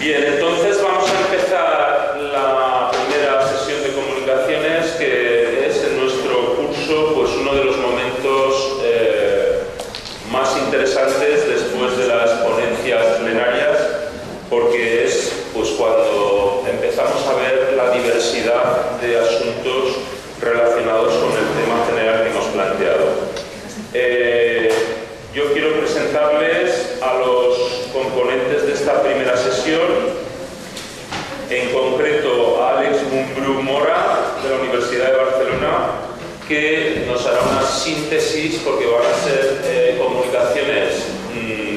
Bien, entonces vamos a empezar la primera sesión de comunicaciones, que es en nuestro curso pues uno de los momentos más interesantes después de las ponencias plenarias, porque es pues cuando empezamos a ver la diversidad de asuntos relacionados con el tema general que hemos planteado. Yo quiero presentarles a los componentes de esta primera sesión, en concreto a Alex Mumbrú Mora, de la Universidad de Barcelona, que nos hará una síntesis, porque van a ser comunicaciones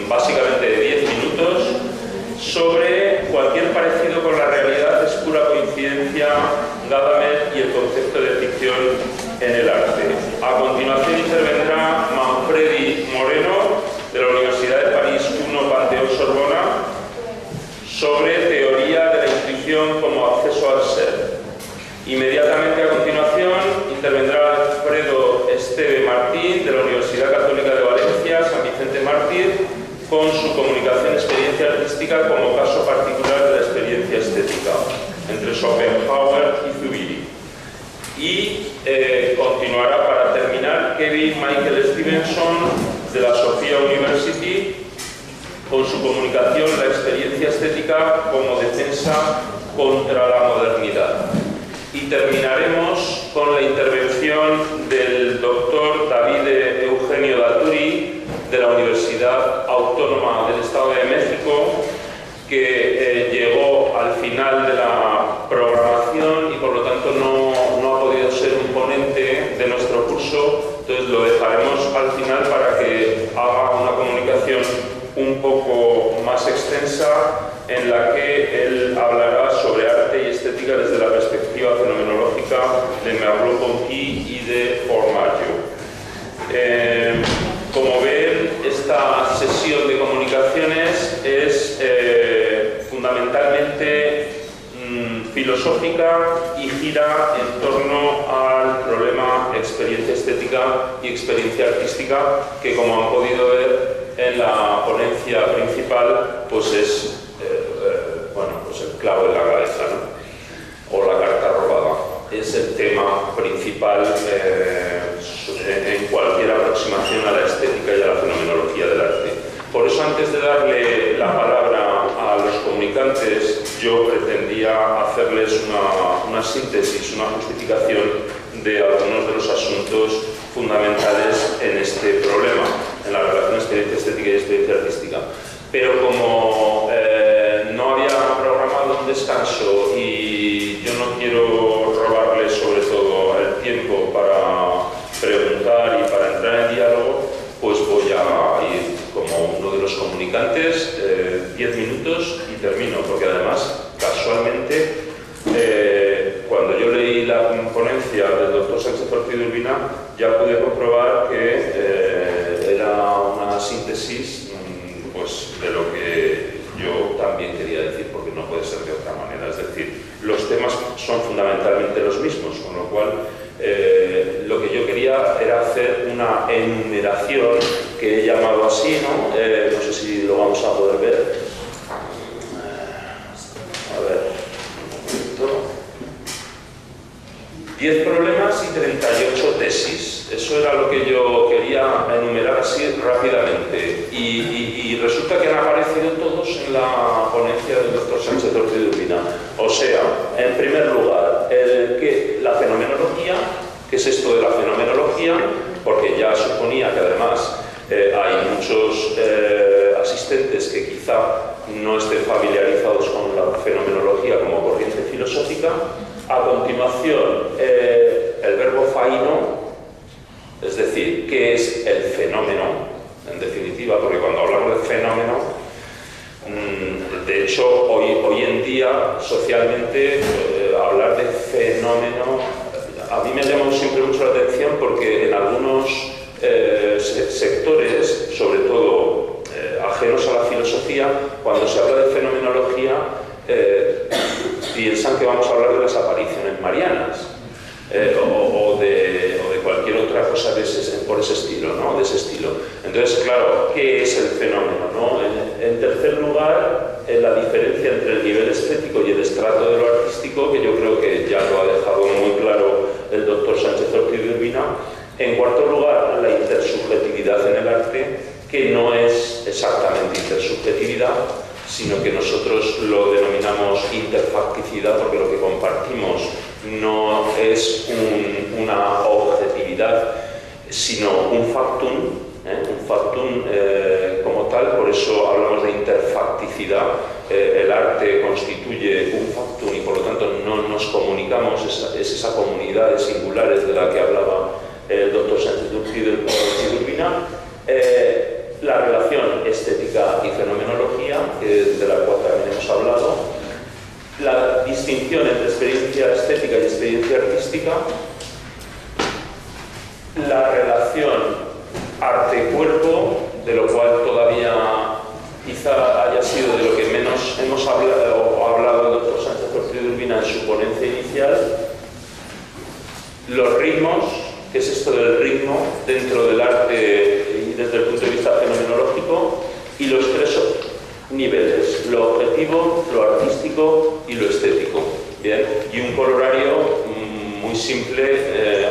básicamente de 10 minutos, sobre cualquier parecido con la realidad es pura coincidencia, Gadamer y el concepto de ficción en el arte. A continuación intervendrá Manfredi Moreno, de la Universidad de París I Panteón Sorbona, sobre teoría de la intuición como acceso al ser. Inmediatamente a continuación intervendrá Alfredo Esteve Martín, de la Universidad Católica de Valencia, San Vicente Mártir, con su comunicación experiencia artística como caso particular de la experiencia estética, entre Schopenhauer y Zubiri. Y continuará para terminar Kevin Michael Stevenson, de la Sophia University, con su comunicación la experiencia estética como defensa contra la modernidad. Y terminaremos con la intervención del doctor David Eugenio Daturi, de la Universidad Autónoma del Estado de México, que llegó al final de la programación y por lo tanto no ha podido ser un ponente de nuestro curso. Entonces lo dejaremos al final para que haga una comunicación un poco más extensa, en la que él hablará sobre arte y estética desde la perspectiva fenomenológica de Merleau-Ponty y de Formaggio. Como ven, esta sesión de comunicaciones es fundamentalmente filosófica y gira en torno al problema experiencia estética y experiencia artística, que, como han podido ver en la ponencia principal, pues es pues el clavo en la cabeza, ¿no? O la carta robada. Es el tema principal en cualquier aproximación a la estética y a la fenomenología del arte. Por eso, antes de darle la palabra a los comunicantes, yo pretendía hacerles una síntesis, una justificación de algunos de los asuntos fundamentales en este problema, en la relación experiencia estética y experiencia artística. Pero como no había programado un descanso y yo no quiero robarles sobre todo el tiempo para preguntar y para entrar en diálogo, pues voy a ir como uno de los comunicantes, 10 minutos y termino, porque además, casualmente, cuando yo leí la ponencia del doctor Sánchez Ortiz de Urbina, ya pude comprobar que era una síntesis pues, de lo que yo también quería decir, porque no puede ser de otra manera. Es decir, los temas son fundamentalmente los mismos, con lo cual lo que yo quería era hacer una enumeración que he llamado así, ¿no? No sé si lo vamos a poder ver. A ver, un momento. 10 problemas y 38 tesis. Eso era lo que yo quería enumerar así rápidamente. Y resulta que han aparecido todos en la ponencia del doctor Sánchez Ortiz de Urbina. O sea, en primer lugar, la fenomenología. ¿Qué es esto de la fenomenología? Porque ya suponía que además hay muchos asistentes que quizá no estén familiarizados con la fenomenología como corriente filosófica. A continuación, el verbo faino, es decir, ¿qué es el fenómeno? En definitiva, porque cuando hablamos de fenómeno, de hecho, hoy en día, socialmente, hablar de fenómeno, a mí me ha llamado siempre mucho la atención, porque en algunos sectores, sobre todo ajenos a la filosofía, cuando se habla de fenomenología, piensan que vamos a hablar de las apariciones marianas o de cualquier otra cosa por ese estilo, ¿no? De ese estilo. Entonces, claro, ¿qué es el fenómeno, ¿no? En tercer tercer lugar, la diferencia entre el nivel estético y el estrato de lo artístico, que yo creo que ya lo ha dejado muy claro el doctor Sánchez Ortiz de Urbina. En cuarto lugar, la intersubjetividad en el arte, que no es exactamente intersubjetividad, sino que nosotros lo denominamos interfacticidad, porque lo que compartimos no es una objetividad, sino un factum, como tal. Por eso hablamos de interfacticidad. El arte constituye un factum y por lo tanto no nos comunicamos, es esa comunidad de singulares de la que hablaba el doctor Sánchez Ortiz de Urbina. La relación estética y fenomenología, de la cual también hemos hablado, la distinción entre experiencia estética y experiencia artística, la relación arte-cuerpo, de lo cual todavía quizá haya sido de lo que menos hemos hablado el doctor Sánchez Ortiz de Urbina en su ponencia inicial, los ritmos, ¿qué es esto del ritmo dentro del arte y desde el punto de vista fenomenológico? Y los tres niveles, lo objetivo, lo artístico y lo estético. Bien, y un colorario muy simple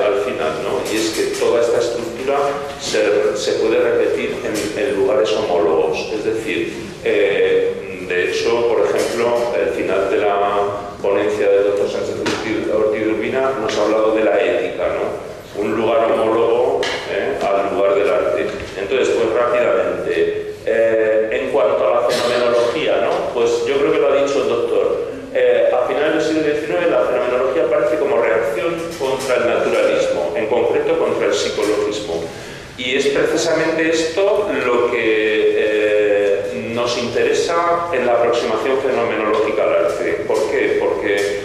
al final, ¿no? Y es que toda esta estructura se puede repetir en lugares homólogos. Es decir, de hecho, por ejemplo, el final de la ponencia del doctor Sánchez Ortiz de Urbina nos ha hablado de la ética, ¿no? Un lugar homólogo al lugar del arte. Entonces, pues rápidamente, en cuanto a la fenomenología, ¿no? Pues yo creo que lo ha dicho el doctor. A finales del siglo XIX la fenomenología aparece como reacción contra el naturalismo, en concreto contra el psicologismo. Y es precisamente esto lo que nos interesa en la aproximación fenomenológica al arte. ¿Por qué? Porque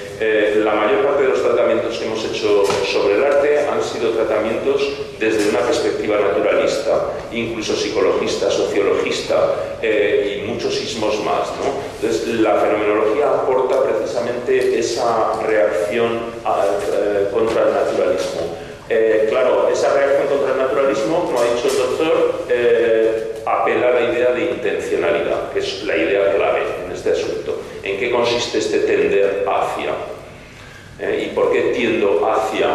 la mayor parte de los tratamientos que hemos hecho sobre el arte han sido tratamientos desde una perspectiva naturalista, incluso psicologista, sociologista y muchos ismos más, ¿no? Entonces, la fenomenología aporta precisamente esa reacción contra el naturalismo. Claro, esa reacción contra el naturalismo, como ha dicho el doctor, apela a la idea de intencionalidad, que es la idea clave en este asunto. ¿En qué consiste este tender hacia? ¿Y por qué tiendo hacia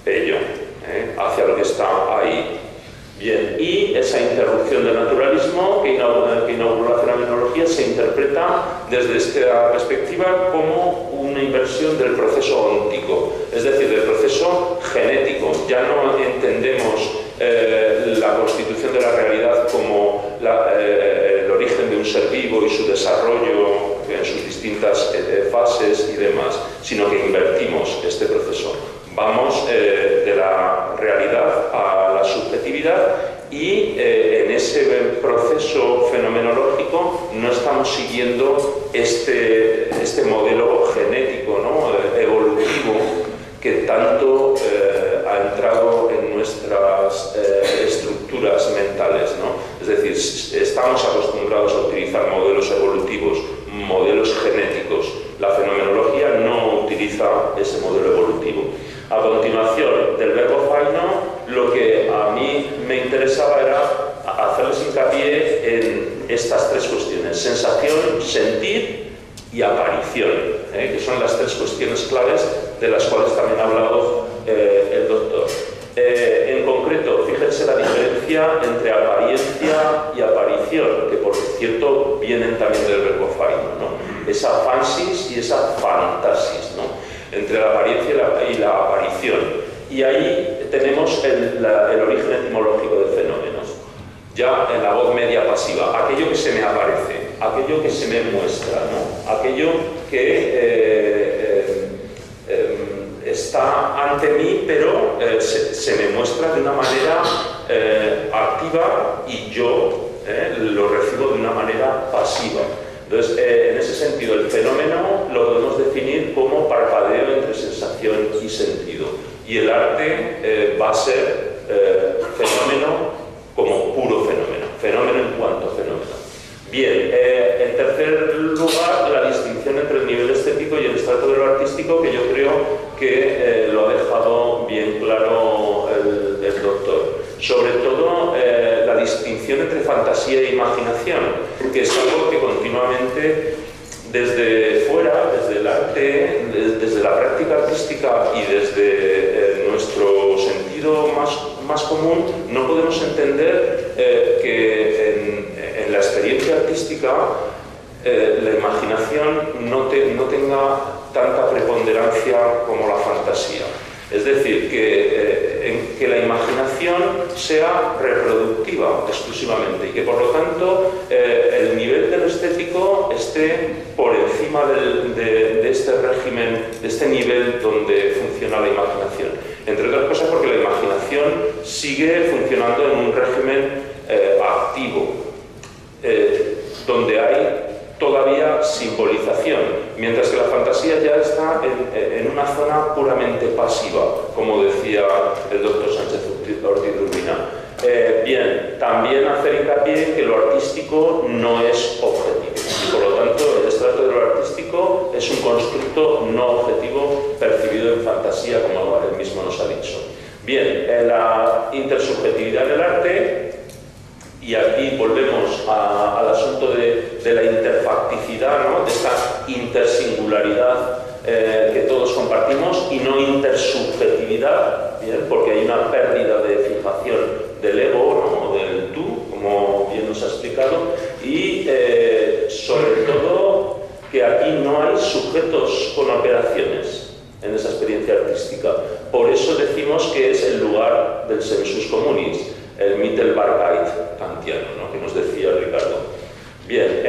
ello? Hacia lo que está ahí. Bien, y esa interrupción del naturalismo que inauguró la fenomenología se interpreta desde esta perspectiva como una inversión del proceso óntico, es decir, del proceso genético. Ya no entendemos la constitución de la realidad como el origen de un ser vivo y su desarrollo en sus distintas fases y demás, sino que invertimos este proceso. Vamos de la realidad a la subjetividad y en ese proceso fenomenológico no estamos siguiendo este modelo genético, ¿no? Evolutivo que tanto ha entrado en nuestras estructuras mentales, ¿no? Es decir, estamos acostumbrados a utilizar modelos evolutivos, modelos genéticos. La fenomenología no utiliza ese modelo evolutivo. A continuación del verbo faino, lo que a mí me interesaba era hacerles hincapié en estas tres cuestiones: sensación, sentir y aparición, que son las tres cuestiones claves de las cuales también ha hablado el doctor. En concreto, fíjense la diferencia entre apariencia y aparición, que por cierto vienen también del verbo faino, ¿no? Esa phansis y esa fantasis, ¿no? Entre la apariencia y la aparición. Y ahí tenemos el origen etimológico de fenómenos. Ya en la voz media pasiva, aquello que se me aparece, aquello que se me muestra, ¿no? Aquello que está ante mí, pero se me muestra de una manera activa y yo lo recibo de una manera pasiva. Entonces, en ese sentido, el fenómeno lo podemos definir como parpadeo entre sensación y sentido. Y el arte va a ser fenómeno como puro fenómeno, fenómeno en cuanto fenómeno. Bien, en tercer lugar, la distinción entre el nivel estético y el estrato de lo artístico, que yo creo que lo ha dejado bien claro el doctor. Sobre todo, la distinción distinción entre fantasía e imaginación, que es algo que continuamente desde fuera, desde el arte, desde la práctica artística y desde nuestro sentido más común, no podemos entender que en la experiencia artística la imaginación no tenga tanta preponderancia como la fantasía. Es decir, que la imaginación sea reproductiva exclusivamente y que por lo tanto el nivel del estético esté por encima de este régimen, de este nivel donde funciona la imaginación. Entre otras cosas porque la imaginación sigue funcionando en un régimen activo, donde hay todavía simbolización, mientras que la fantasía ya está en una zona puramente pasiva, como decía el doctor Sánchez Ortiz Urbina. Bien, también hacer hincapié en que lo artístico no es objetivo y por lo tanto el estrato de lo artístico es un constructo no objetivo percibido en fantasía, como él mismo nos ha dicho. Bien, la intersubjetividad del arte. Y aquí volvemos al asunto de la interfacticidad, ¿no? De esta intersingularidad que todos compartimos y no intersubjetividad, ¿bien? Porque hay una pérdida de fijación del ego, ¿no? O del tú, como bien nos ha explicado, y sobre todo que aquí no hay sujetos con operaciones en esa experiencia artística. Por eso decimos que es el lugar del sensus communis, el Mittelbarkeit kantiano, ¿no? Que nos decía Ricardo. Bien,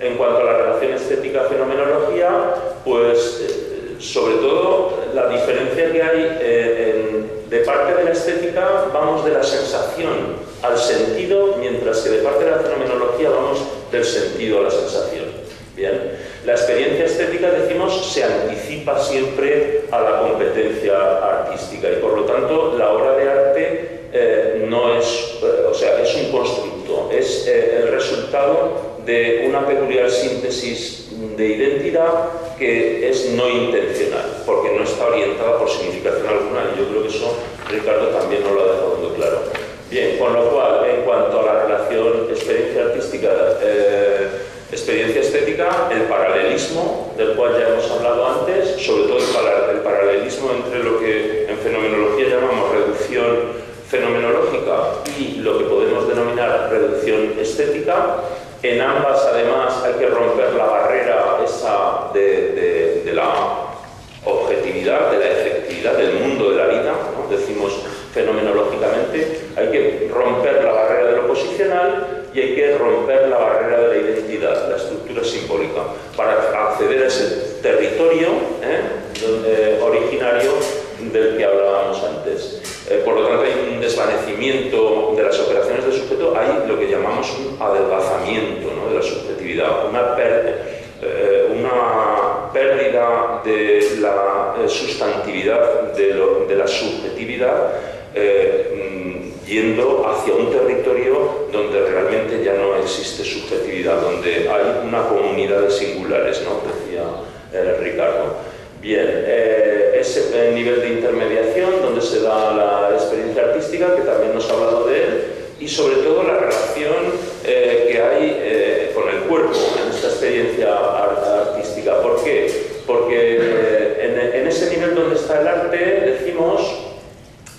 en cuanto a la relación estética-fenomenología, pues sobre todo la diferencia que hay de parte de la estética vamos de la sensación al sentido, mientras que de parte de la fenomenología vamos del sentido a la sensación. Bien, la experiencia estética, decimos, se anticipa siempre a la competencia artística y por lo tanto la obra de arte no es, o sea, es un constructo, es el resultado de una peculiar síntesis de identidad que es no intencional, porque no está orientada por significación alguna y yo creo que eso Ricardo también nos lo ha dejado muy claro. Bien, con lo cual, en cuanto a la relación experiencia artística, experiencia estética, el paralelismo, del cual ya hemos hablado antes, sobre todo el paralelismo entre lo que en fenomenología llamamos reducción fenomenológica y lo que podemos denominar reducción estética. En ambas, además, hay que romper la barrera esa de la objetividad, de la efectividad del mundo de la vida, ¿no? Decimos fenomenológicamente, hay que romper la barrera de lo posicional y hay que romper la barrera de la identidad, la estructura simbólica, para acceder a ese territorio originario del que hablábamos antes. Por lo tanto, hay un desvanecimiento de las operaciones del sujeto, hay lo que llamamos un adelgazamiento, ¿no? De la subjetividad, una pérdida de la sustantividad de la subjetividad, yendo hacia un territorio donde realmente ya no existe subjetividad, donde hay una comunidad de singulares, ¿no? Decía Ricardo. Bien, ese nivel de intermediación donde se da la experiencia artística, que también nos ha hablado de él, y sobre todo la relación que hay con el cuerpo en esta experiencia artística. ¿Por qué? Porque en ese nivel donde está el arte, decimos,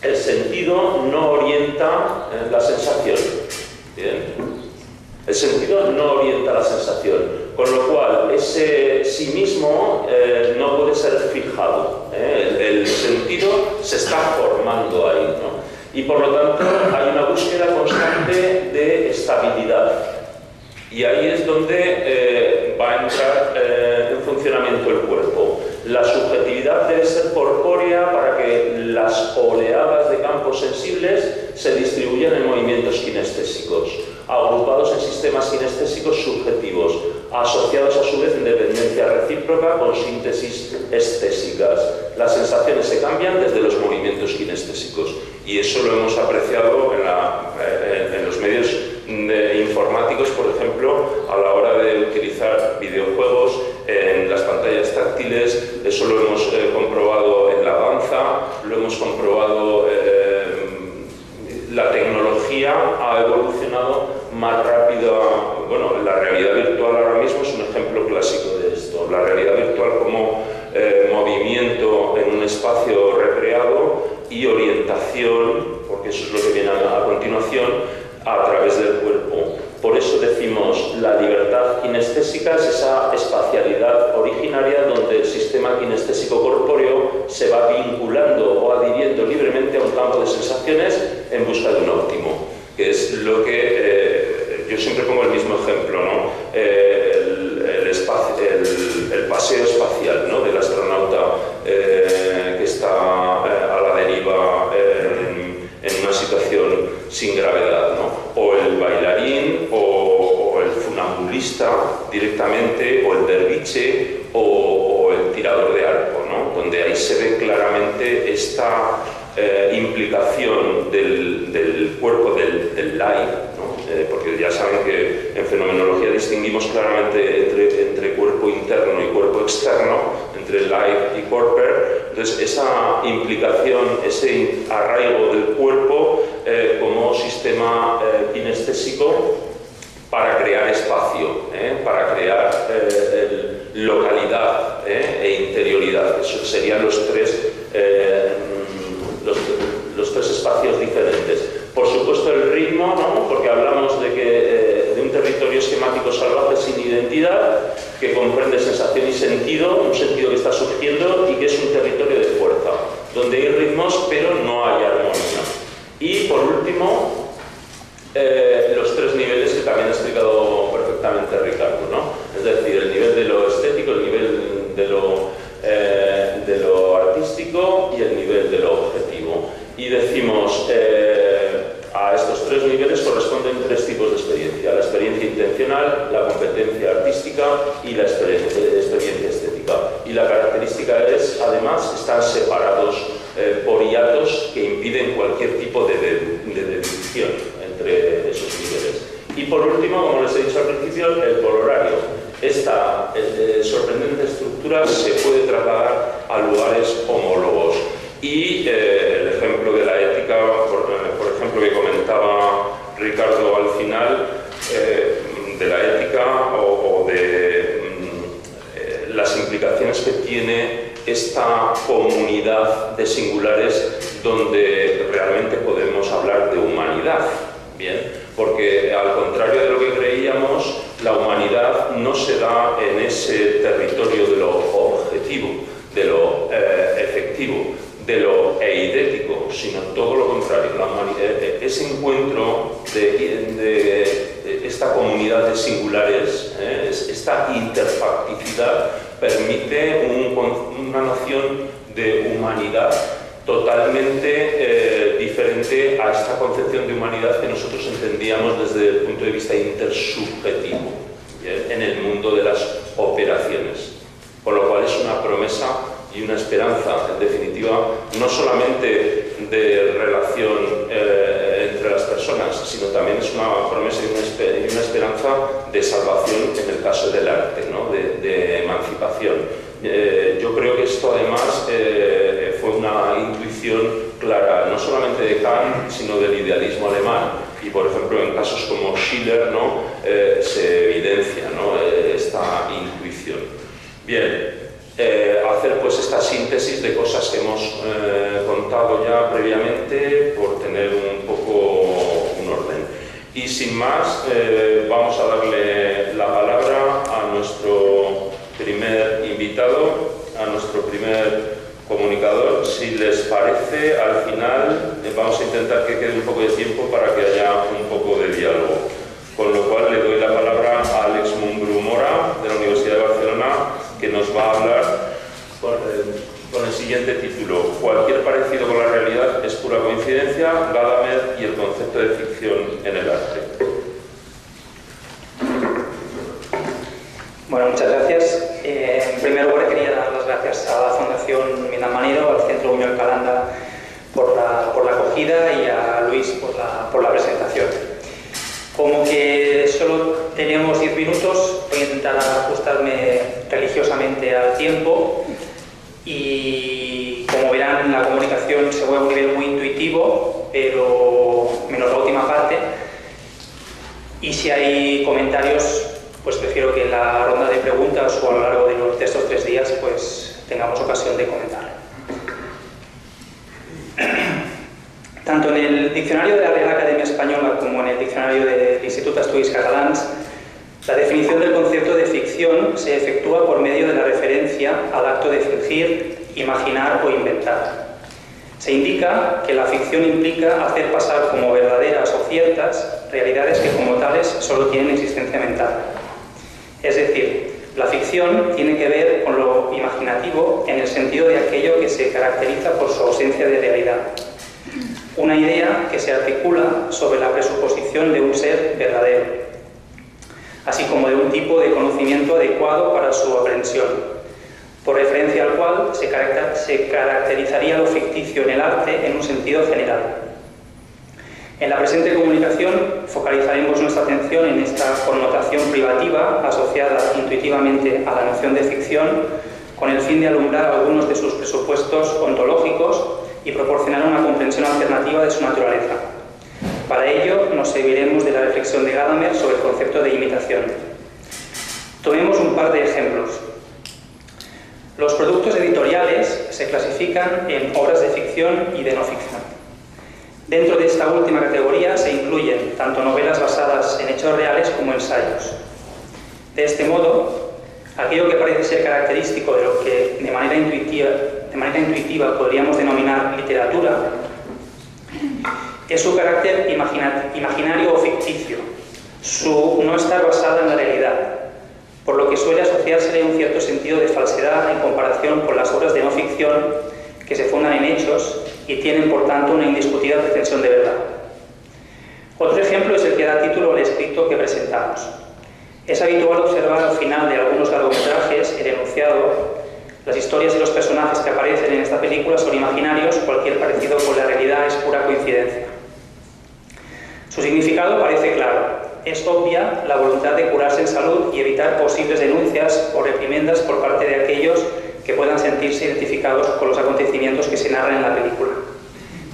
el sentido no orienta la sensación. ¿Bien? El sentido no orienta la sensación, con lo cual ese sí mismo no puede ser fijado. El sentido se está formando ahí, ¿no? Y por lo tanto hay una búsqueda constante de estabilidad. Y ahí es donde va a entrar en funcionamiento el cuerpo. La subjetividad debe ser corpórea para que las oleadas de campos sensibles se distribuyan en movimientos kinestésicos, agrupados en sistemas kinestésicos subjetivos, asociados a su vez en dependencia recíproca con síntesis estésicas. Las sensaciones se cambian desde los movimientos kinestésicos y eso lo hemos apreciado en los medios informáticos, por ejemplo, a la hora de utilizar videojuegos en las pantallas táctiles. Eso lo hemos comprobado en la danza, lo hemos comprobado. La tecnología ha evolucionado La realidad virtual como movimiento en un espacio recreado y orientación, porque eso es lo que viene a continuación, a través del cuerpo. Por eso decimos la libertad kinestésica es esa espacialidad originaria donde el sistema kinestésico corpóreo se va vinculando o adhiriendo libremente a un campo de sensaciones en busca de un óptimo, que es lo que yo siempre pongo el mismo ejemplo, ¿no? El paseo espacial, ¿no? Del astronauta que está a la deriva en una situación sin gravedad, ¿no? O el bailarín, o el funambulista directamente, o el derviche, o el tirador de arco, ¿no? Donde ahí se ve claramente esta implicación del cuerpo, del live, ¿no? Porque ya saben que en fenomenología distinguimos claramente entre cuerpo interno y cuerpo externo, entre live y corper. Entonces esa implicación, ese arraigo del cuerpo como sistema kinestésico para crear espacio, para crear localidad e interioridad. Esos serían los tres espacios diferentes. Por supuesto el ritmo, ¿no? Porque hablamos de un territorio esquemático salvaje sin identidad, que comprende sensación y sentido, un sentido que está surgiendo y que es un territorio de fuerza, donde hay ritmos pero no hay armonía. Y por último, los tres niveles que también ha explicado perfectamente Ricardo, ¿no? Es decir, el nivel de lo estético, el nivel de lo artístico y el nivel de lo objetivo. Y decimos, a estos tres niveles corresponden tres tipos de experiencia: la experiencia intencional, la competencia artística y la experiencia estética. Y la característica es, además, están separados por hiatos que impiden cualquier tipo de deducción entre esos niveles. Y por último, como les he dicho al principio, el polorario. Esta sorprendente estructura se puede trasladar a lugares homólogos. Y el ejemplo de la ética, por ejemplo, que comentaba Ricardo al final, de la ética o de las implicaciones que tiene esta comunidad de singulares donde realmente podemos hablar de humanidad. Bien, porque al contrario de lo que creíamos, la humanidad no se da en ese territorio de lo objetivo, de lo efectivo, de lo eidético, sino todo lo contrario. Ese encuentro de esta comunidad de singulares, esta interfacticidad, permite una noción de humanidad totalmente diferente a esta concepción de humanidad que nosotros entendíamos desde el punto de vista intersubjetivo, ¿bien? En el mundo de las operaciones. Con lo cual es una promesa y una esperanza, en definitiva, no solamente de relación entre las personas, sino también es una promesa y una esperanza de salvación en el caso del arte, ¿no? de emancipación. Yo creo que esto además fue una intuición clara, no solamente de Kant, sino del idealismo alemán. Y por ejemplo, en casos como Schiller, ¿no? Se evidencia, ¿no? Esta intuición. Bien. Hacer pues esta síntesis de cosas que hemos contado ya previamente por tener un poco un orden. Y sin más, vamos a darle la palabra a nuestro primer invitado, a nuestro primer comunicador. Si les parece, al final vamos a intentar que quede un poco de tiempo para que haya un poco de diálogo. Con lo cual le doy la palabra a Alex Mumbrú Mora, de la Universidad de Barcelona, que nos va a hablar con el siguiente título: Cualquier parecido con la realidad es pura coincidencia, Gadamer y el concepto de ficción en el arte. Bueno, muchas gracias. En primer lugar, quería dar las gracias a la Fundación Minam Manido, al Centro Buñuel Calanda por la acogida y a Luis por la presentación. Como que solo tenemos 10 minutos, voy a intentar ajustarme religiosamente al tiempo y, como verán, la comunicación se mueve a un nivel muy intuitivo, pero menos la última parte. Y si hay comentarios, pues prefiero que en la ronda de preguntas o a lo largo de estos 3 días pues tengamos ocasión de comentar. Tanto en el diccionario de la Real Academia Española como en el diccionario del Institut d'Estudis Catalans, la definición del concepto de ficción se efectúa por medio de la referencia al acto de fingir, imaginar o inventar. Se indica que la ficción implica hacer pasar como verdaderas o ciertas realidades que como tales solo tienen existencia mental. Es decir, la ficción tiene que ver con lo imaginativo en el sentido de aquello que se caracteriza por su ausencia de realidad. Una idea que se articula sobre la presuposición de un ser verdadero, así como de un tipo de conocimiento adecuado para su aprehensión, por referencia al cual se caracterizaría lo ficticio en el arte en un sentido general. En la presente comunicación focalizaremos nuestra atención en esta connotación privativa asociada intuitivamente a la noción de ficción, con el fin de alumbrar algunos de sus presupuestos ontológicos y proporcionar una comprensión alternativa de su naturaleza. Para ello nos serviremos de la reflexión de Gadamer sobre el concepto de imitación. Tomemos un par de ejemplos. Los productos editoriales se clasifican en obras de ficción y de no ficción. Dentro de esta última categoría se incluyen tanto novelas basadas en hechos reales como ensayos. De este modo, aquello que parece ser característico de lo que de manera intuitiva podríamos denominar literatura es su carácter imaginario o ficticio, su no estar basada en la realidad, por lo que suele asociársele un cierto sentido de falsedad en comparación con las obras de no ficción que se fundan en hechos y tienen por tanto una indiscutida pretensión de verdad. Otro ejemplo es el que da título al escrito que presentamos. Es habitual observar al final de algunos largometrajes el enunciado: las historias y los personajes que aparecen en esta película son imaginarios, cualquier parecido con la realidad es pura coincidencia. Su significado parece claro. Es obvia la voluntad de curarse en salud y evitar posibles denuncias o reprimendas por parte de aquellos que puedan sentirse identificados con los acontecimientos que se narran en la película.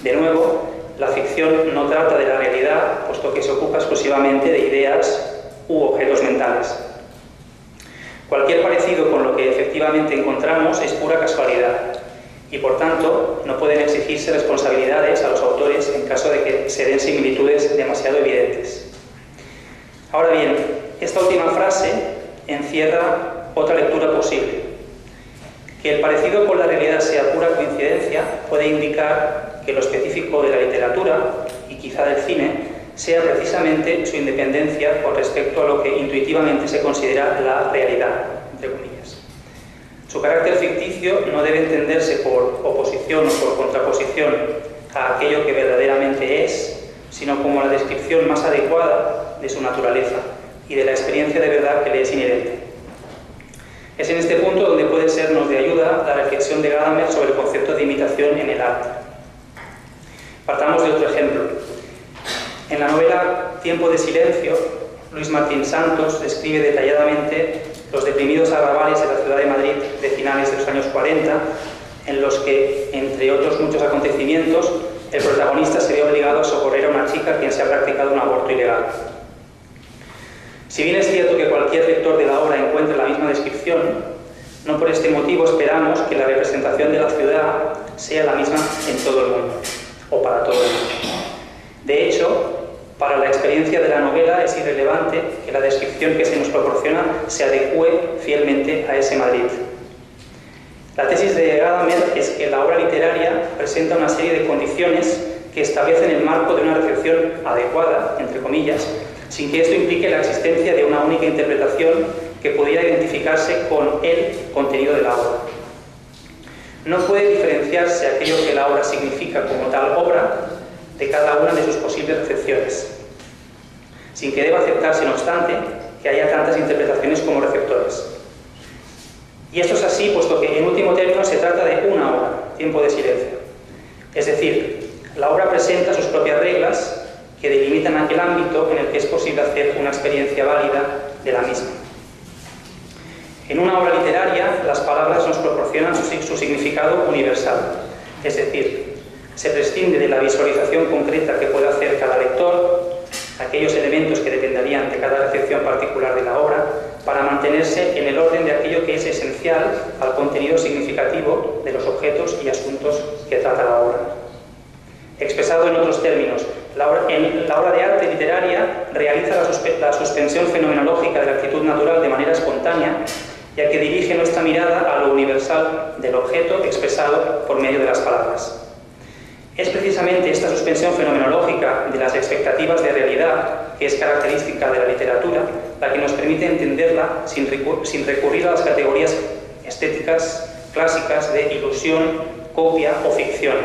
De nuevo, la ficción no trata de la realidad, puesto que se ocupa exclusivamente de ideas u objetos mentales. Cualquier parecido con lo que efectivamente encontramos es pura casualidad y, por tanto, no pueden exigirse responsabilidades a los autores en caso de que se den similitudes demasiado evidentes. Ahora bien, esta última frase encierra otra lectura posible. Que el parecido con la realidad sea pura coincidencia puede indicar que lo específico de la literatura, y quizá del cine, sea precisamente su independencia con respecto a lo que intuitivamente se considera la realidad, entre comillas. Su carácter ficticio no debe entenderse por oposición o por contraposición a aquello que verdaderamente es, sino como la descripción más adecuada de su naturaleza y de la experiencia de verdad que le es inherente. Es en este punto donde puede sernos de ayuda la reflexión de Gadamer sobre el concepto de imitación en el arte. Partamos de otro ejemplo. En la novela Tiempo de silencio, Luis Martín Santos describe detalladamente los deprimidos arrabales de la ciudad de Madrid de finales de los años 40, en los que, entre otros muchos acontecimientos, el protagonista se ve obligado a socorrer a una chica a quien se ha practicado un aborto ilegal. Si bien es cierto que cualquier lector de la obra encuentra la misma descripción, no por este motivo esperamos que la representación de la ciudad sea la misma en todo el mundo, o para todo el mundo. De hecho, para la experiencia de la novela es irrelevante que la descripción que se nos proporciona se adecue fielmente a ese Madrid. La tesis de Gadamer es que la obra literaria presenta una serie de condiciones que establecen el marco de una recepción adecuada, entre comillas, sin que esto implique la existencia de una única interpretación que pudiera identificarse con el contenido de la obra. No puede diferenciarse aquello que la obra significa como tal obra de cada una de sus posibles recepciones, sin que deba aceptarse, no obstante, que haya tantas interpretaciones como receptores. Y esto es así, puesto que en último término se trata de una obra, Tiempo de silencio. Es decir, la obra presenta sus propias reglas que delimitan aquel ámbito en el que es posible hacer una experiencia válida de la misma. En una obra literaria, las palabras nos proporcionan su significado universal, es decir, se prescinde de la visualización concreta que puede hacer cada lector, aquellos elementos que dependerían de cada recepción particular de la obra, mantenerse en el orden de aquello que es esencial al contenido significativo de los objetos y asuntos que trata la obra. Expresado en otros términos, la obra de arte literaria realiza la suspensión fenomenológica de la actitud natural de manera espontánea, ya que dirige nuestra mirada a lo universal del objeto expresado por medio de las palabras. Es precisamente esta suspensión fenomenológica de las expectativas de realidad, que es característica de la literatura, la que nos permite entenderla sin recurrir a las categorías estéticas clásicas de ilusión, copia o ficción,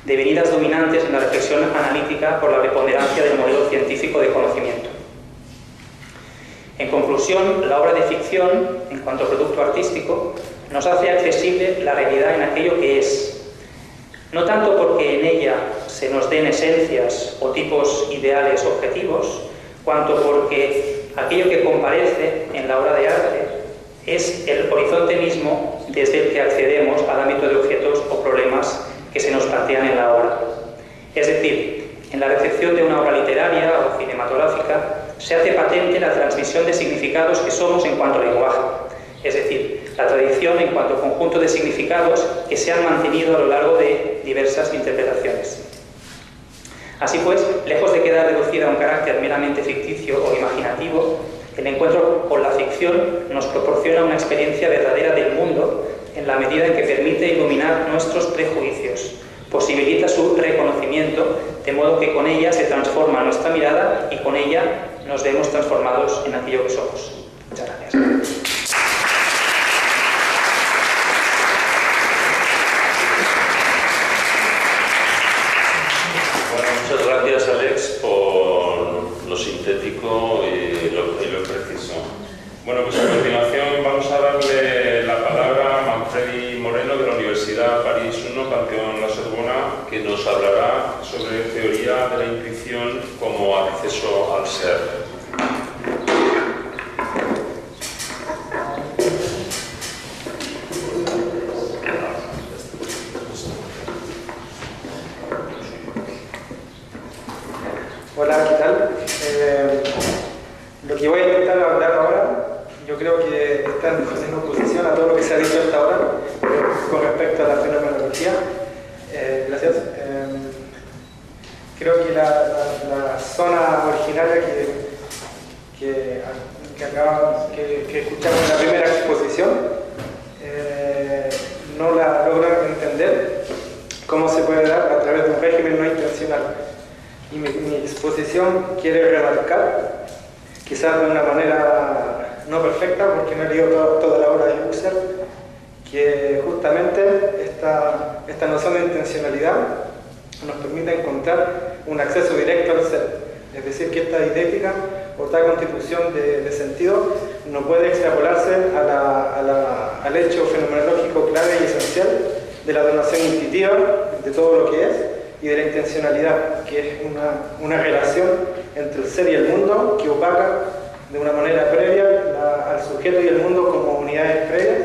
devenidas dominantes en la reflexión analítica por la preponderancia del modelo científico de conocimiento. En conclusión, la obra de ficción, en cuanto a producto artístico, nos hace accesible la realidad en aquello que es, no tanto porque en ella se nos den esencias o tipos ideales objetivos, cuanto porque aquello que comparece en la obra de arte es el horizonte mismo desde el que accedemos al ámbito de objetos o problemas que se nos plantean en la obra. Es decir, en la recepción de una obra literaria o cinematográfica se hace patente la transmisión de significados que somos en cuanto a lenguaje, es decir, la tradición en cuanto a conjunto de significados que se han mantenido a lo largo de diversas interpretaciones. Así pues, lejos de quedar reducida a un carácter meramente ficticio o imaginativo, el encuentro con la ficción nos proporciona una experiencia verdadera del mundo en la medida en que permite iluminar nuestros prejuicios, posibilita su reconocimiento, de modo que con ella se transforma nuestra mirada y con ella nos vemos transformados en aquello que somos. Muchas gracias. Muchas gracias, Alex, por lo sintético y lo preciso. Bueno, pues a continuación vamos a darle la palabra a Manfredi Moreno de la Universidad París I, Panteón La Sorbona, que nos hablará sobre teoría de la intuición como acceso al ser. Hola, ¿qué tal? Lo que voy a intentar hablar ahora, yo creo que está en oposición a todo lo que se ha dicho hasta ahora con respecto a la fenomenología. Gracias. Creo que la zona originaria que escuchamos en la primera exposición no la logro entender cómo se puede dar a través de un régimen no intencional. Y mi exposición quiere remarcar, quizás de una manera no perfecta, porque no he leído toda la obra de Husserl, que justamente esta noción de intencionalidad nos permite encontrar un acceso directo al ser. Es decir, que esta idética o tal constitución de sentido no puede extrapolarse al hecho fenomenológico clave y esencial de la donación intuitiva de todo lo que es, y de la intencionalidad, que es una relación entre el ser y el mundo que opaca de una manera previa al sujeto y el mundo como unidades previas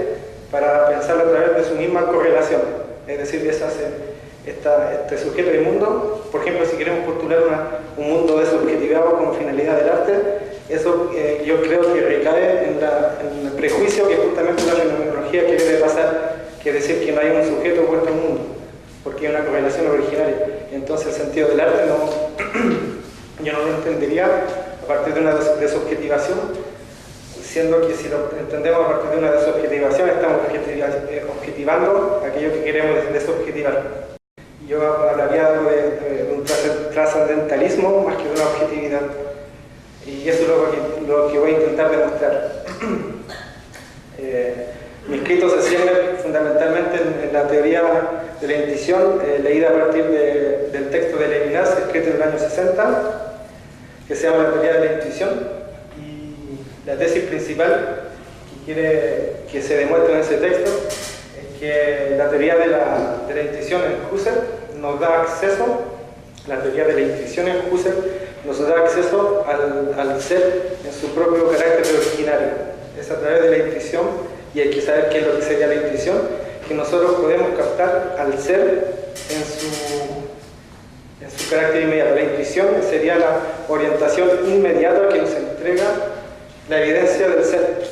para pensarlo a través de su misma correlación. Es decir, que se hace este sujeto y mundo. Por ejemplo, si queremos postular un mundo desubjetivado como finalidad del arte, eso yo creo que recae en el prejuicio que justamente la fenomenología quiere pasar, que es decir que no hay un sujeto opuesto al mundo, porque hay una correlación originaria. Entonces el sentido del arte yo no lo entendería a partir de una desobjetivación, siendo que si lo entendemos a partir de una desobjetivación estamos objetivando aquello que queremos desobjetivar. Yo hablaría de un trascendentalismo más que de una objetividad, y eso es lo que voy a intentar demostrar. Mi escrito se cierne fundamentalmente en la teoría de la intuición, leída a partir del texto de Levinas, escrito en el año 60, que se llama la teoría de la intuición. Y la tesis principal que quiere que se demuestre en ese texto es que la teoría de la intuición en Husserl nos da acceso, la teoría de la intuición en Husserl nos da acceso al ser en su propio carácter originario. Es a través de la intuición, y hay que saber qué es lo que sería la intuición, que nosotros podemos captar al ser en su carácter inmediato. La intuición sería la orientación inmediata que nos entrega la evidencia del ser,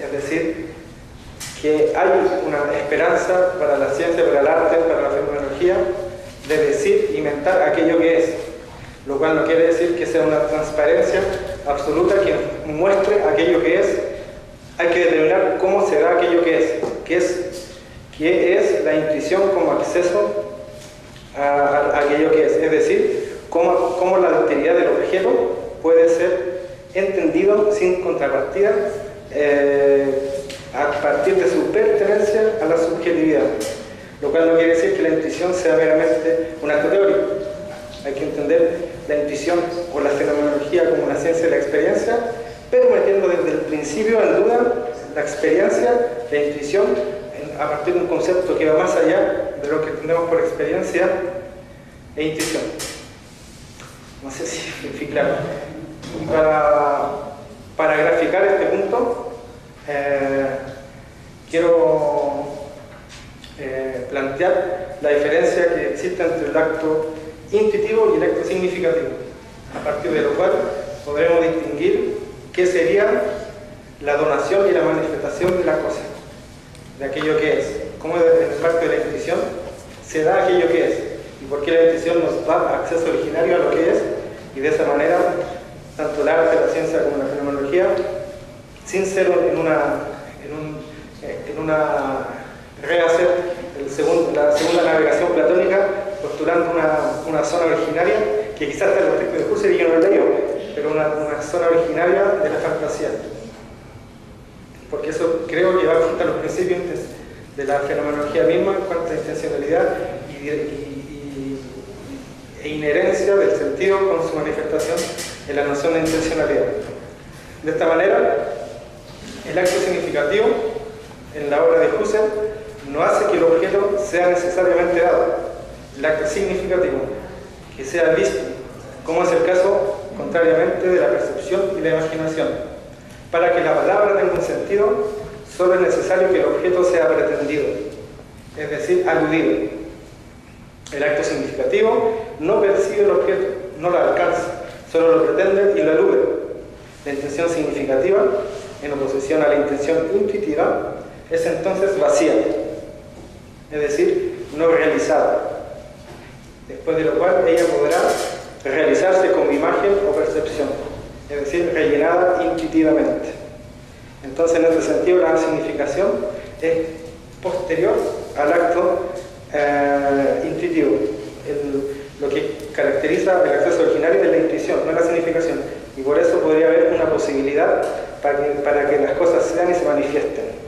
es decir, que hay una esperanza para la ciencia, para el arte, para la fenomenología, de decir, inventar aquello que es, lo cual no quiere decir que sea una transparencia absoluta que muestre aquello que es. Hay que determinar cómo se da aquello que es la intuición como acceso a aquello que es decir, cómo la alteridad del objeto puede ser entendido sin contrapartida a partir de su pertenencia a la subjetividad, lo cual no quiere decir que la intuición sea meramente un acto teórico. Hay que entender la intuición o la fenomenología como una ciencia de la experiencia, pero metiendo desde el principio en duda la experiencia, la intuición, a partir de un concepto que va más allá de lo que entendemos por experiencia e intuición. No sé si fui claro. Para graficar este punto, quiero plantear la diferencia que existe entre el acto intuitivo y el acto significativo, a partir de lo cual podremos distinguir qué sería la donación y la manifestación de la cosa, de aquello que es, cómo en el marco de la intuición se da aquello que es, y por qué la intuición nos da acceso originario a lo que es, y de esa manera, tanto el arte, la ciencia como la fenomenología, sin ser en una rehacer la segunda navegación platónica, postulando una zona originaria, que quizás está en los textos de Husserl y yo no lo leo, pero una zona originaria de la fantasía. Porque eso creo que va contra los principios de la fenomenología misma en cuanto a intencionalidad e inherencia del sentido con su manifestación en la noción de intencionalidad. De esta manera, el acto significativo en la obra de Husserl no hace que el objeto sea necesariamente dado. El acto significativo, que sea visto, como es el caso contrariamente de la percepción y la imaginación. Para que la palabra tenga un sentido, solo es necesario que el objeto sea pretendido, es decir, aludido. El acto significativo no percibe el objeto, no lo alcanza, solo lo pretende y lo alude. La intención significativa, en oposición a la intención intuitiva, es entonces vacía, es decir, no realizada, después de lo cual ella podrá realizarse como imagen o percepción, es decir, rellenada intuitivamente. Entonces, en este sentido, la significación es posterior al acto intuitivo. Lo que caracteriza el acceso originario es la intuición, no la significación, y por eso podría haber una posibilidad para que las cosas sean y se manifiesten.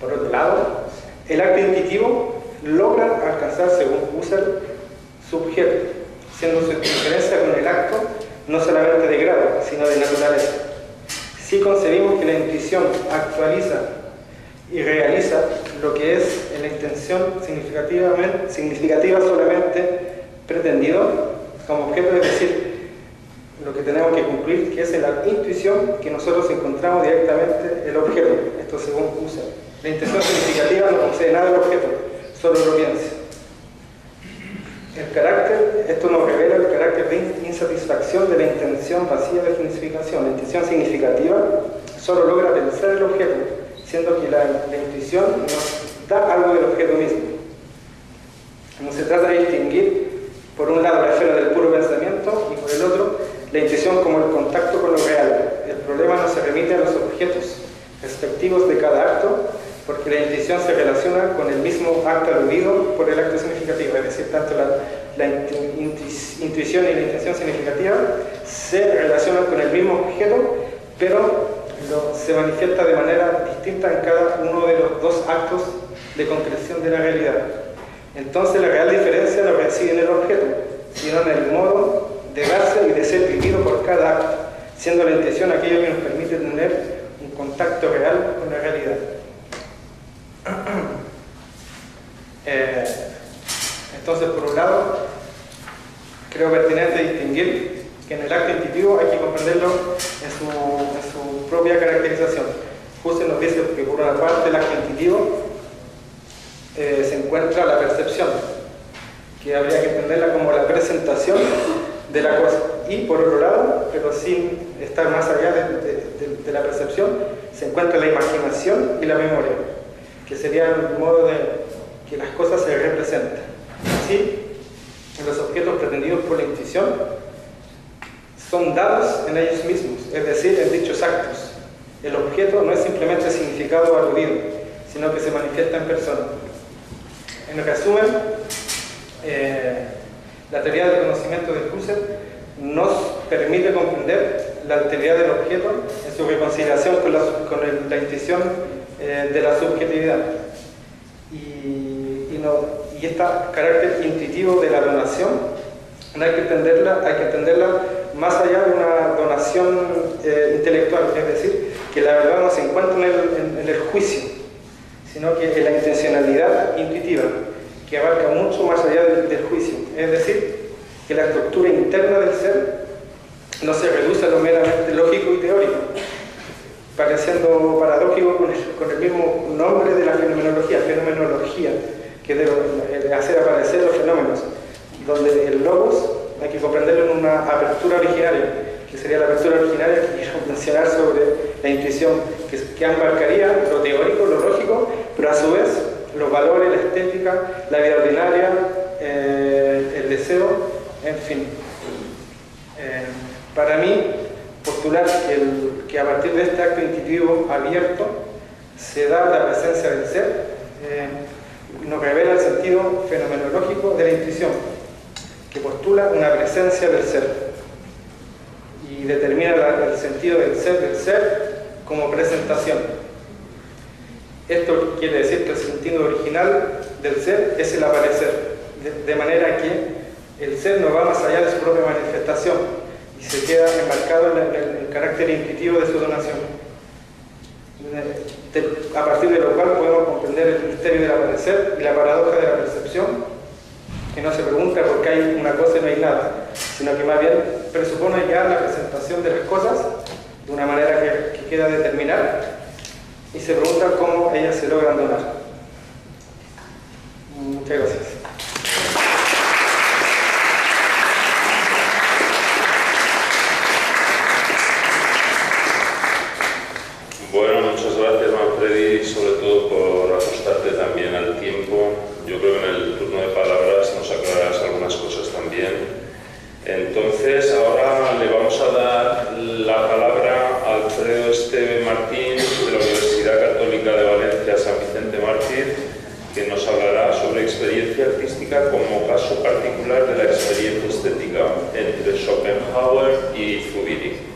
Por otro lado, el acto intuitivo logra alcanzar, según Husserl, su objeto, siendo su diferencia con el acto no solamente de grado, sino de naturaleza. Si concebimos que la intuición actualiza y realiza lo que es en la intención significativa solamente pretendido como objeto, es decir, lo que tenemos que cumplir, que es en la intuición que nosotros encontramos directamente el objeto, esto según Husserl. La intención significativa no concede nada al objeto, solo lo piensa. El carácter, esto nos revela el carácter de insatisfacción de la intención vacía de significación. La intención significativa solo logra pensar el objeto, siendo que la intuición nos da algo del objeto mismo. No se trata de distinguir, por un lado, la esfera del puro pensamiento y por el otro, la intuición como el contacto con lo real. El problema no se remite a los objetos respectivos de cada acto, porque la intuición se relaciona con el mismo acto aludido por el acto significativo, es decir, tanto la intuición y la intención significativa se relacionan con el mismo objeto, pero se manifiesta de manera distinta en cada uno de los dos actos de concreción de la realidad. Entonces la real diferencia no reside en el objeto, sino en el modo de darse y de ser vivido por cada acto, siendo la intención aquello que nos permite tener un contacto real con la realidad. Entonces, por un lado, creo pertinente distinguir que en el acto intuitivo hay que comprenderlo en su propia caracterización. Husserl nos dice que por una parte el acto intuitivo se encuentra la percepción, que habría que entenderla como la presentación de la cosa, y por otro lado, pero sin estar más allá se encuentra la imaginación y la memoria, que sería el modo de que las cosas se representan. Así, los objetos pretendidos por la intuición son dados en ellos mismos, es decir, en dichos actos. El objeto no es simplemente significado aludido, sino que se manifiesta en persona. En resumen, la teoría del conocimiento de Husserl nos permite comprender la alteridad del objeto en su reconciliación con la intuición de la subjetividad. Y este carácter intuitivo de la donación no hay que entenderla más allá de una donación intelectual, es decir, que la verdad no se encuentra en el juicio, sino que en la intencionalidad intuitiva, que abarca mucho más allá del juicio. Es decir, que la estructura interna del ser no se reduce a lo meramente lógico y teórico, pareciendo paradójico con el mismo nombre de la fenomenología, que es de hacer aparecer los fenómenos, donde el logos hay que comprenderlo en una apertura originaria, que sería la apertura originaria que quiero mencionar sobre la intuición, que abarcaría lo teórico, lo lógico, pero a su vez los valores, la estética, la vida ordinaria, el deseo, en fin. Para mí, postular que a partir de este acto intuitivo abierto se da la presencia del ser, nos revela el sentido fenomenológico de la intuición, que postula una presencia del ser y determina el sentido del ser como presentación. Esto quiere decir que el sentido original del ser es el aparecer, de manera que el ser no va más allá de su propia manifestación y se queda enmarcado en el carácter intuitivo de su donación, a partir de lo cual podemos comprender el misterio del aparecer y la paradoja de la percepción, que no se pregunta por qué hay una cosa y no hay nada, sino que más bien presupone ya la presentación de las cosas de una manera que queda determinada y se pregunta cómo ellas se logran donar. Muchas gracias. Bueno, muchas gracias, Manfredi, sobre todo por ajustarte también al tiempo. Yo creo que en el turno de palabras nos aclararás algunas cosas también. Entonces, ahora le vamos a dar la palabra a Alfredo Esteve Martín, de la Universidad Católica de Valencia, San Vicente Mártir, que nos hablará sobre experiencia artística como caso particular de la experiencia estética entre Schopenhauer y Zubiri.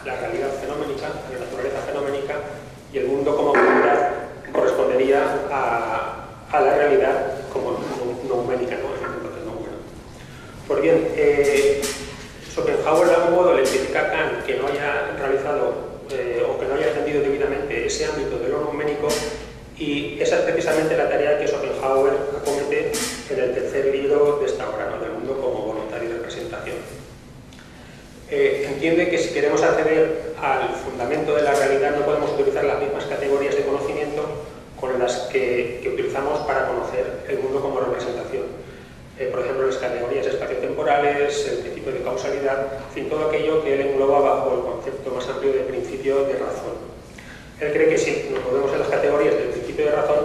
La realidad fenoménica, a la naturaleza fenómenica, y el mundo como voluntad corresponde realidad como numérica, ¿no? Entonces, no, bueno. Pues bien, Schopenhauer de algún modo le critica a Kant que no haya realizado o que no haya atendido debidamente ese ámbito de lo numérico, y esa es precisamente la tarea que Schopenhauer acomete en el tercer libro de esta obra, ¿no? Del mundo como voluntario de representación. Entiende que si queremos acceder al fundamento de la realidad no podemos utilizar las mismas categorías de conocimiento con las que utilizamos para conocer el mundo como representación. Por ejemplo, las categorías espaciotemporales, el principio de causalidad, en fin, todo aquello que él engloba bajo el concepto más amplio de principio de razón. Él cree que si nos movemos en las categorías del principio de razón,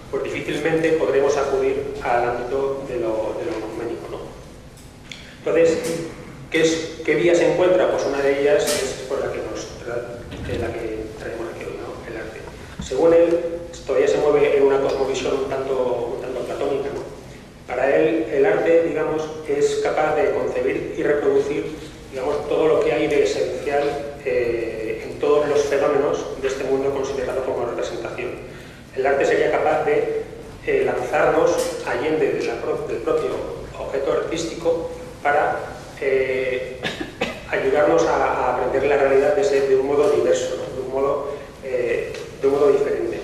pues difícilmente podremos acudir al ámbito de lo numérico, ¿no? Entonces, ¿qué vía se encuentra? Pues una de ellas es por la que traemos aquí hoy, ¿no? El arte. Según él, todavía se mueve en una cosmovisión un tanto platónica, ¿no? Para él, el arte, digamos, es capaz de concebir y reproducir, digamos, todo lo que hay de esencial en todos los fenómenos de este mundo considerado como representación. El arte sería capaz de lanzarnos allende del propio objeto artístico para ayudarnos a aprender la realidad de un modo diverso, ¿no? de un modo diferente.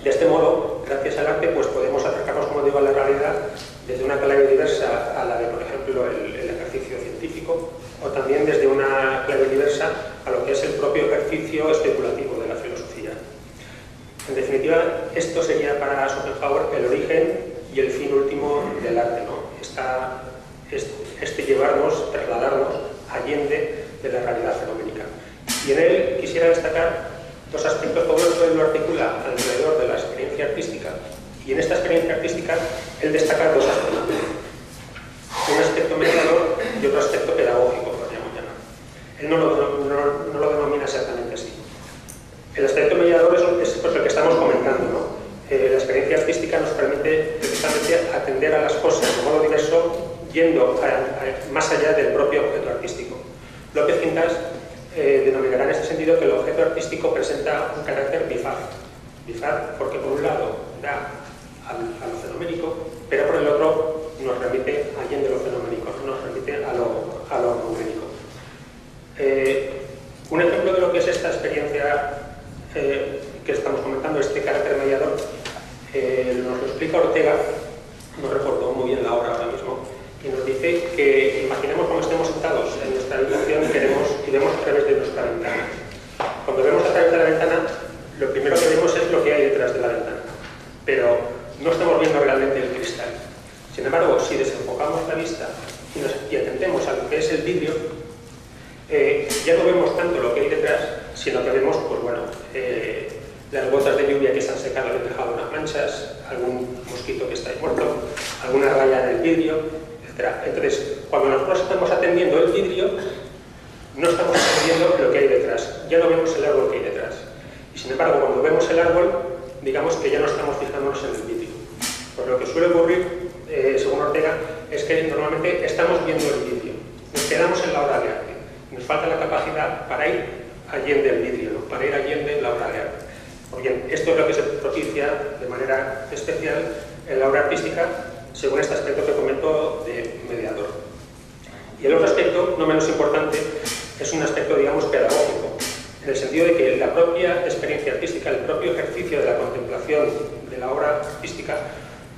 De este modo, gracias al arte, pues podemos acercarnos, como digo, a la realidad desde una clave diversa a la de, por ejemplo, el ejercicio científico, o también desde una clave diversa a lo que es el propio ejercicio especulativo de la filosofía. En definitiva, esto sería para Schopenhauer el origen y el fin último del arte, ¿no? Trasladarnos allende de la realidad fenoménica. Y en él quisiera destacar dos aspectos. Todo esto él lo articula alrededor de la experiencia artística, y en esta experiencia artística él destaca dos aspectos: un aspecto mediador y otro aspecto pedagógico, podríamos llamar. Él no lo denomina exactamente así. El aspecto mediador es pues, lo que estamos comentando, ¿no? La experiencia artística nos permite precisamente atender a las cosas de modo diverso, yendo más allá del propio objeto artístico. López Quintas denominará en este sentido que el objeto artístico presenta un carácter bifaz. Bifaz porque por un lado da a lo fenoménico, pero por el otro nos remite allende lo fenoménico, nos remite a lo numérico. Un ejemplo de lo que es esta experiencia que estamos comentando, este carácter mediador, nos lo explica Ortega, no recuerdo muy bien la obra ahora mismo, y nos dice que imaginemos cómo estemos sentados en nuestra habitación y vemos a través de nuestra ventana. Cuando vemos a través de la ventana, lo primero que vemos es lo que hay detrás de la ventana, pero no estamos viendo realmente el cristal. Sin embargo, si desenfocamos la vista y atendemos a lo que es el vidrio, ya no vemos tanto lo que hay detrás, sino que vemos, pues bueno, las gotas de lluvia que se han secado y han dejado unas manchas, algún mosquito que está ahí muerto, alguna raya en el vidrio, etc. Entonces, cuando nosotros estamos atendiendo el vidrio, no estamos atendiendo lo que hay detrás, ya no vemos el árbol que hay detrás. Y sin embargo, cuando vemos el árbol, digamos que ya no estamos fijándonos en el vidrio. Pues lo que suele ocurrir, según Ortega, es que normalmente estamos viendo el vidrio, nos quedamos en la obra de arte, nos falta la capacidad para ir allende el vidrio, ¿no? Para ir allende la obra de arte. Pues bien, esto es lo que se propicia de manera especial en la obra artística, según este aspecto que comento de mediador. Y el otro aspecto, no menos importante, es un aspecto, digamos, pedagógico, en el sentido de que la propia experiencia artística, el propio ejercicio de la contemplación de la obra artística,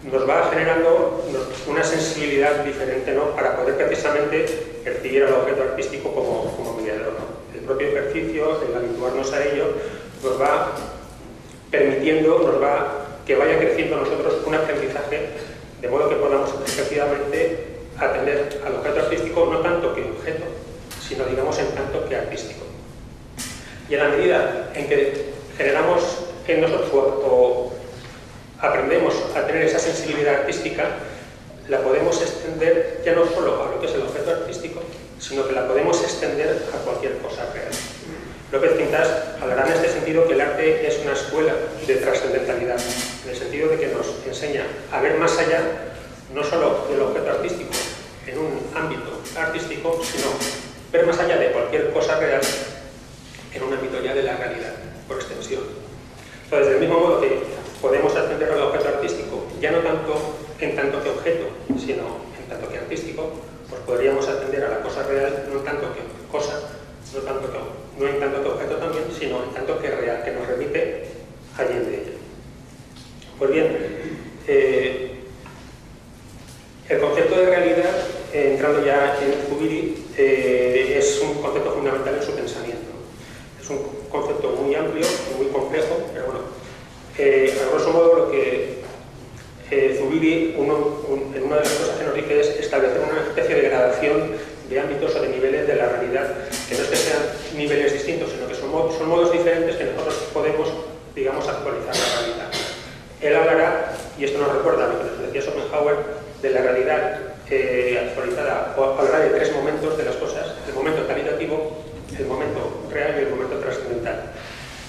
nos va generando una sensibilidad diferente, ¿no? Para poder precisamente percibir al objeto artístico como mediador, ¿no? El propio ejercicio, el habituarnos a ello, nos va permitiendo, que vaya creciendo en nosotros un aprendizaje, de modo que podamos efectivamente atender al objeto artístico no tanto que objeto, sino digamos en tanto que artístico. Y en la medida en que generamos en nosotros o aprendemos a tener esa sensibilidad artística, la podemos extender ya no solo a lo que es el objeto artístico, sino que la podemos extender a cualquier cosa real. López Quintas hablará en este sentido que el arte es una escuela de trascendentalidad, en el sentido de que nos enseña a ver más allá, no solo del objeto artístico, en un ámbito artístico, sino ver más allá de cualquier cosa real en un ámbito ya de la realidad, por extensión. Entonces, del mismo modo que podemos atender al objeto artístico ya no tanto en tanto que objeto, sino en tanto que artístico, pues podríamos atender a la cosa real no en tanto que cosa, no en tanto que objeto también, sino en tanto que real, que nos remite allende ella. Pues bien, el concepto de realidad, entrando ya en Zubiri, es un concepto fundamental en su pensamiento. Es un concepto muy amplio, muy complejo, pero bueno, a grosso modo lo que Zubiri, en una de las cosas que nos dice es establecer una especie de gradación de ámbitos o de niveles de la realidad, que no es que sean niveles distintos, sino que son modos diferentes que nosotros podemos, digamos, actualizar la realidad. Él hablará, y esto nos recuerda a lo que nos decía Schopenhauer, de la realidad actualizada, o hablará de tres momentos de las cosas: el momento cualitativo, el momento real y el momento trascendental.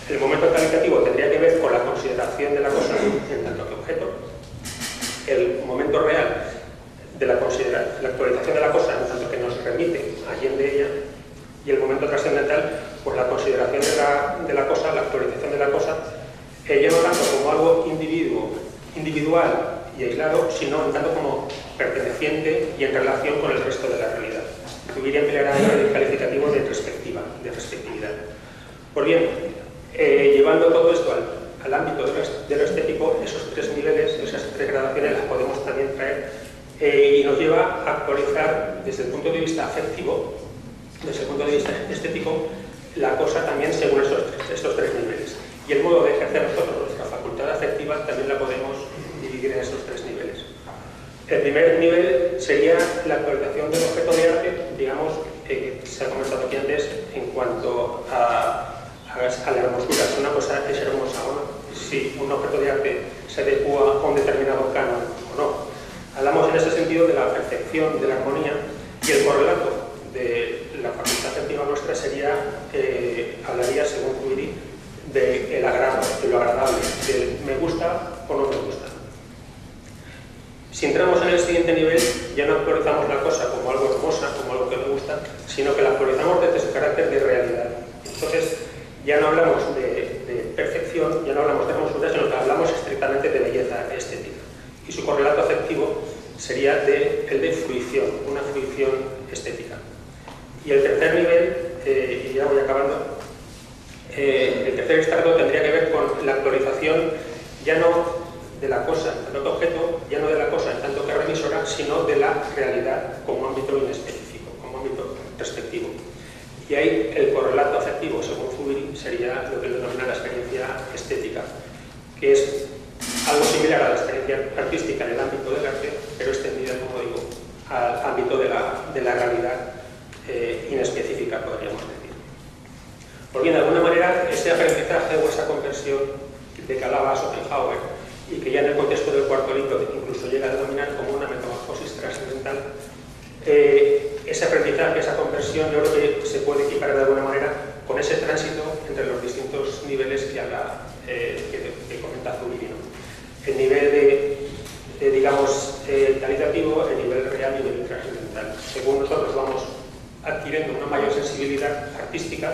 El momento cualitativo tendría que ver con la consideración de la cosa en tanto que objeto. El momento real de la actualización de la cosa en tanto que nos remite allende ella. Y el momento trascendental, pues la consideración de la cosa, la actualización de la cosa, ya no tanto como algo individual y aislado, sino en tanto como perteneciente y en relación con el resto de la realidad. Zubiri empleará el calificativo de perspectiva, de perspectividad. Pues bien, llevando todo esto al ámbito de lo estético, esos tres niveles, esas tres gradaciones las podemos también traer y nos lleva a actualizar desde el punto de vista afectivo, desde el punto de vista estético, la cosa también según estos tres niveles. Y el modo de ejercer nosotros nuestra facultad afectiva también la podemos dividir en esos tres niveles. El primer nivel sería la actualización del objeto de arte, digamos, que se ha comentado aquí antes, en cuanto a la hermosura. Si una cosa es hermosa o no, si un objeto de arte se adecua a un determinado canon o no. Hablamos en ese sentido de la percepción de la armonía, y el correlato de la facultad afectiva nuestra sería, hablaría, según Zubiri, del agrado, de lo agradable, del me gusta o no me gusta. Si entramos en el siguiente nivel, ya no actualizamos la cosa como algo hermosa, como algo que me gusta, sino que la actualizamos desde su carácter de realidad. Entonces, ya no hablamos de perfección, ya no hablamos de hermosura, sino que hablamos estrictamente de belleza estética. Y su correlato afectivo sería el de fruición, una fruición estética. Y el tercer nivel, y ya voy acabando, el tercer estrato tendría que ver con la actualización ya no de la cosa en tanto que objeto, ya no de la cosa en tanto que remisora, sino de la realidad como ámbito inespecífico, como ámbito respectivo. Y ahí el correlato afectivo, según Zubiri, sería lo que él denomina la experiencia estética, que es algo similar a la experiencia artística en el ámbito del arte, pero extendida, como digo, al ámbito de la realidad inespecífica, podríamos decir. Por bien, de alguna manera, ese aprendizaje o esa conversión de que hablaba Schopenhauer, y que ya en el contexto del cuarto libro incluso llega a denominar como una metamorfosis trascendental, ese aprendizaje, esa conversión, yo creo que se puede equiparar de alguna manera con ese tránsito entre los distintos niveles que habla, que comenta Zubiri, ¿no? El nivel digamos, cualitativo, el nivel real y el nivel trascendental. Según nosotros vamos adquiriendo una mayor sensibilidad artística,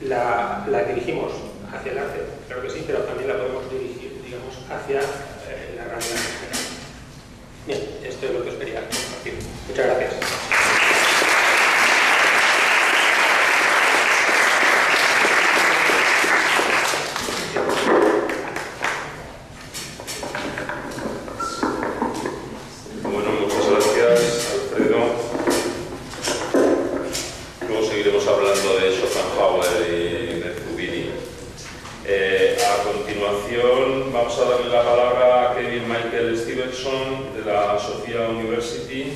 la dirigimos hacia el arte, claro que sí, pero también la podemos dirigir, digamos, hacia la realidad. Bien, esto es lo que os quería compartir. Muchas gracias. Bueno, muchas gracias, Alfredo. Luego seguiremos hablando de Schopenhauer y de Zubiri. A continuación vamos a darle la palabra a Kevin Michael Stevenson de la Sophia University,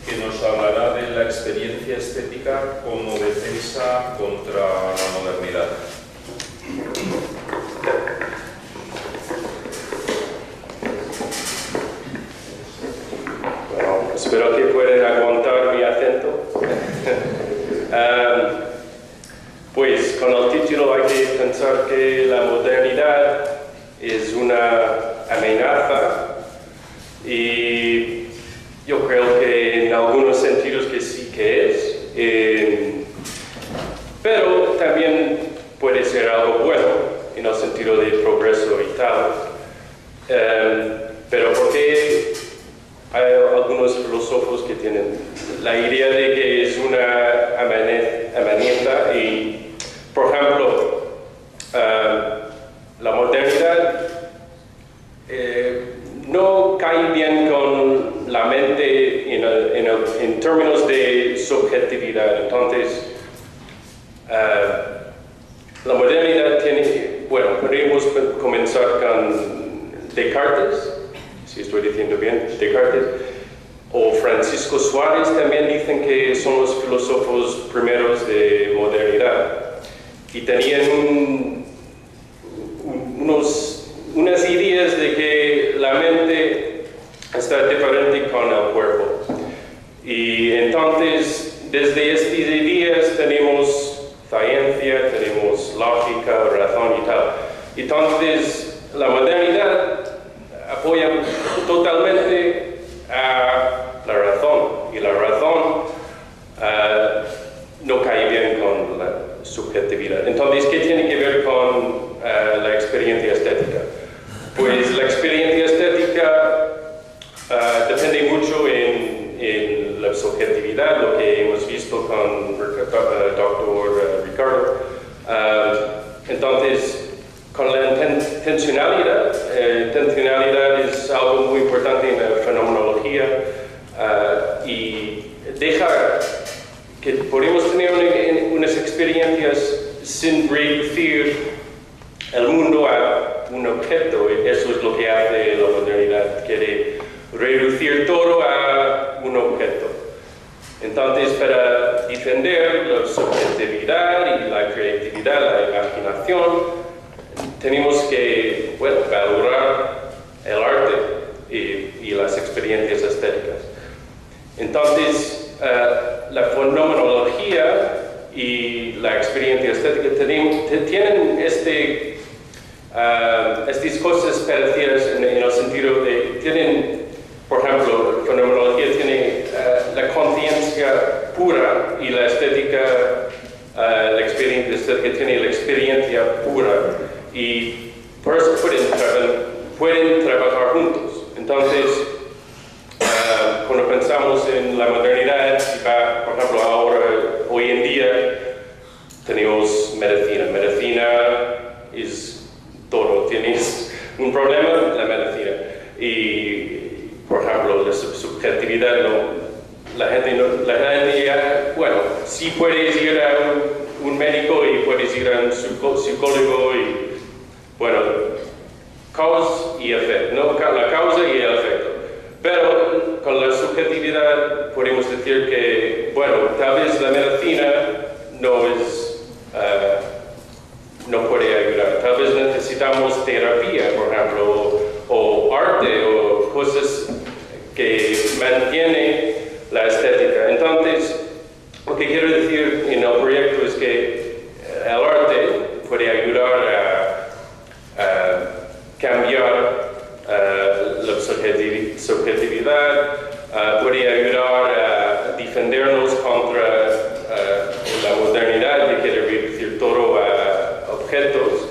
que nos hablará de la experiencia estética como defensa contra la modernidad. Bueno, espero que puedan aguantar mi acento. Pues con el título hay que pensar que la modernidad es una amenaza, y yo creo que en algunos sentidos que sí que es, pero también puede ser algo bueno en el sentido de progreso y tal. Pero ¿por qué hay algunos filósofos que tienen la idea de que es una amenaza y, por ejemplo, la modernidad no cae bien con la mente en términos de subjetividad. Entonces, la modernidad tiene, bueno, podríamos comenzar con Descartes, si estoy diciendo bien, Descartes, o Francisco Suárez también dicen que son los filósofos primeros de modernidad y tenían unas ideas de que la mente está diferente con el cuerpo. Y entonces, desde estas ideas tenemos ciencia, tenemos lógica, razón y tal. Entonces, la modernidad apoya totalmente a la razón, y la razón no cae bien con la subjetividad. Entonces, ¿qué tiene que ver con la experiencia estética? Pues la experiencia estética depende mucho en la subjetividad, lo que hemos visto con el doctor Ricardo. Entonces, con la intencionalidad, intencionalidad es algo muy importante en la fenomenología y dejar que podemos tener unas experiencias sin reducir el mundo a un objeto. Eso es lo que hace la modernidad, quiere reducir todo a un objeto. Entonces, para defender la subjetividad y la creatividad, la imaginación, tenemos que, bueno, valorar el arte y las experiencias estéticas. Entonces, la fenomenología y la experiencia estética tienen estas cosas parecidas en el sentido de, tienen, por ejemplo, la fenomenología tiene la conciencia pura y la estética, la experiencia estética tiene la experiencia pura y por eso pueden trabajar juntos. Entonces, cuando pensamos en la modernidad, por ejemplo, ahora, hoy en día, tenemos medicina. Medicina es todo. Tienes un problema, la medicina. Y, por ejemplo, la subjetividad, la gente ya, bueno, sí puedes ir a un médico y puedes ir a un psicólogo y, bueno, causa y efecto, ¿no? La causa y el efecto. Pero con la subjetividad podemos decir que, bueno, tal vez la medicina no puede ayudar. Tal vez necesitamos terapia, por ejemplo, o arte, o cosas que mantienen la estética. Entonces, lo que quiero decir en el proyecto es que el arte puede ayudar a cambiar la subjetividad, puede ayudar a defendernos contra la modernidad que quiere reducir todo a objetos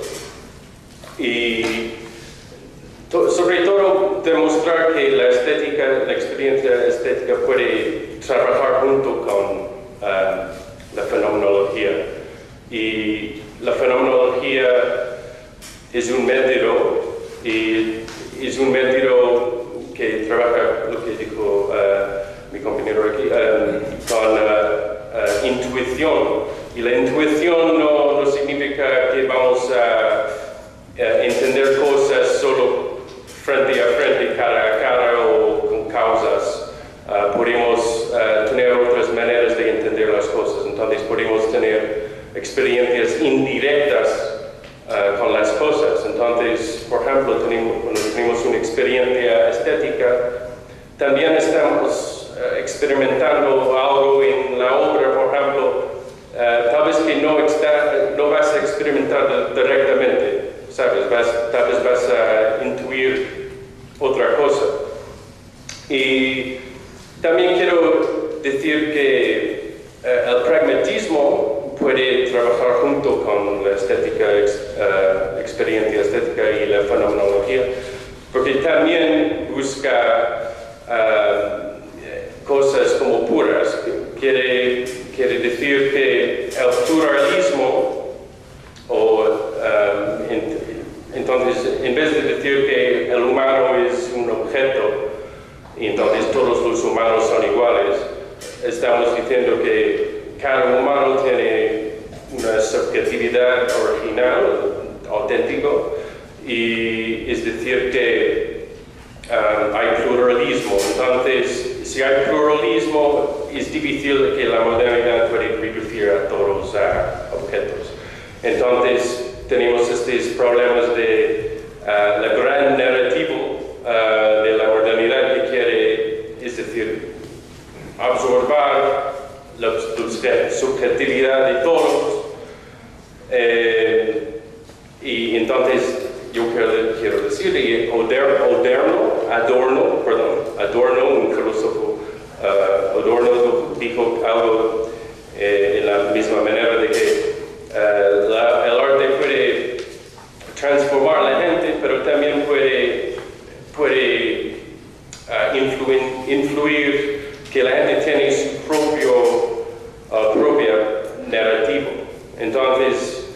y sobre todo demostrar que la estética, la experiencia estética puede trabajar junto con la fenomenología y la fenomenología es un método y es un método que trabaja, lo que dijo mi compañero aquí, con intuición. Y la intuición no significa que vamos a entender cosas solo frente a frente, cara a cara o con causas. Podemos tener otras maneras de entender las cosas. Entonces podemos tener experiencias indirectas con las cosas. Entonces, por ejemplo, cuando tenemos una experiencia estética, también estamos experimentando algo en la obra, por ejemplo, tal vez que no vas a experimentar directamente, ¿sabes? Tal vez vas a intuir otra cosa. Y también quiero decir que el pragmatismo puede trabajar junto con la estética, experiencia estética y la fenomenología, porque también busca cosas como puras. Quiere decir que el pluralismo, entonces, en vez de decir que el humano es un objeto y entonces todos los humanos son iguales, estamos diciendo que cada humano tiene una subjetividad original, auténtico, y es decir que hay pluralismo. Entonces, si hay pluralismo, es difícil que la modernidad pueda reducir a todos a objetos. Entonces, tenemos estos problemas de la gran narrativo de la modernidad que quiere, es decir, absorber la subjetividad de todos. Y entonces, yo quiero decir, Adorno, un filósofo, Adorno dijo algo en la misma manera de que el arte puede transformar a la gente, pero también puede influir que la gente tiene su propia narrativa. Entonces,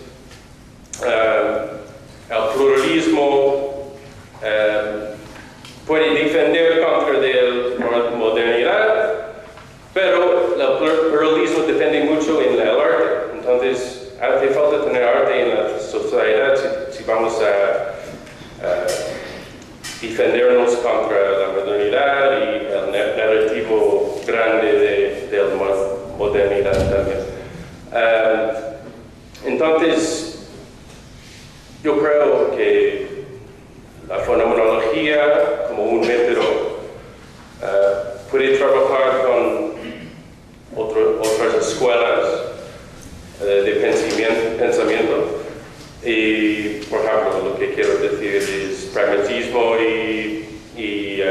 el pluralismo puede defender contra la modernidad, pero el pluralismo depende mucho en el arte. Entonces, hace falta tener arte en la sociedad si vamos a defendernos contra la modernidad y el narrativo grande de la modernidad también. Entonces, yo creo que la fenomenología como un método puede trabajar con otras escuelas de pensamiento y, por ejemplo, lo que quiero decir es pragmatismo y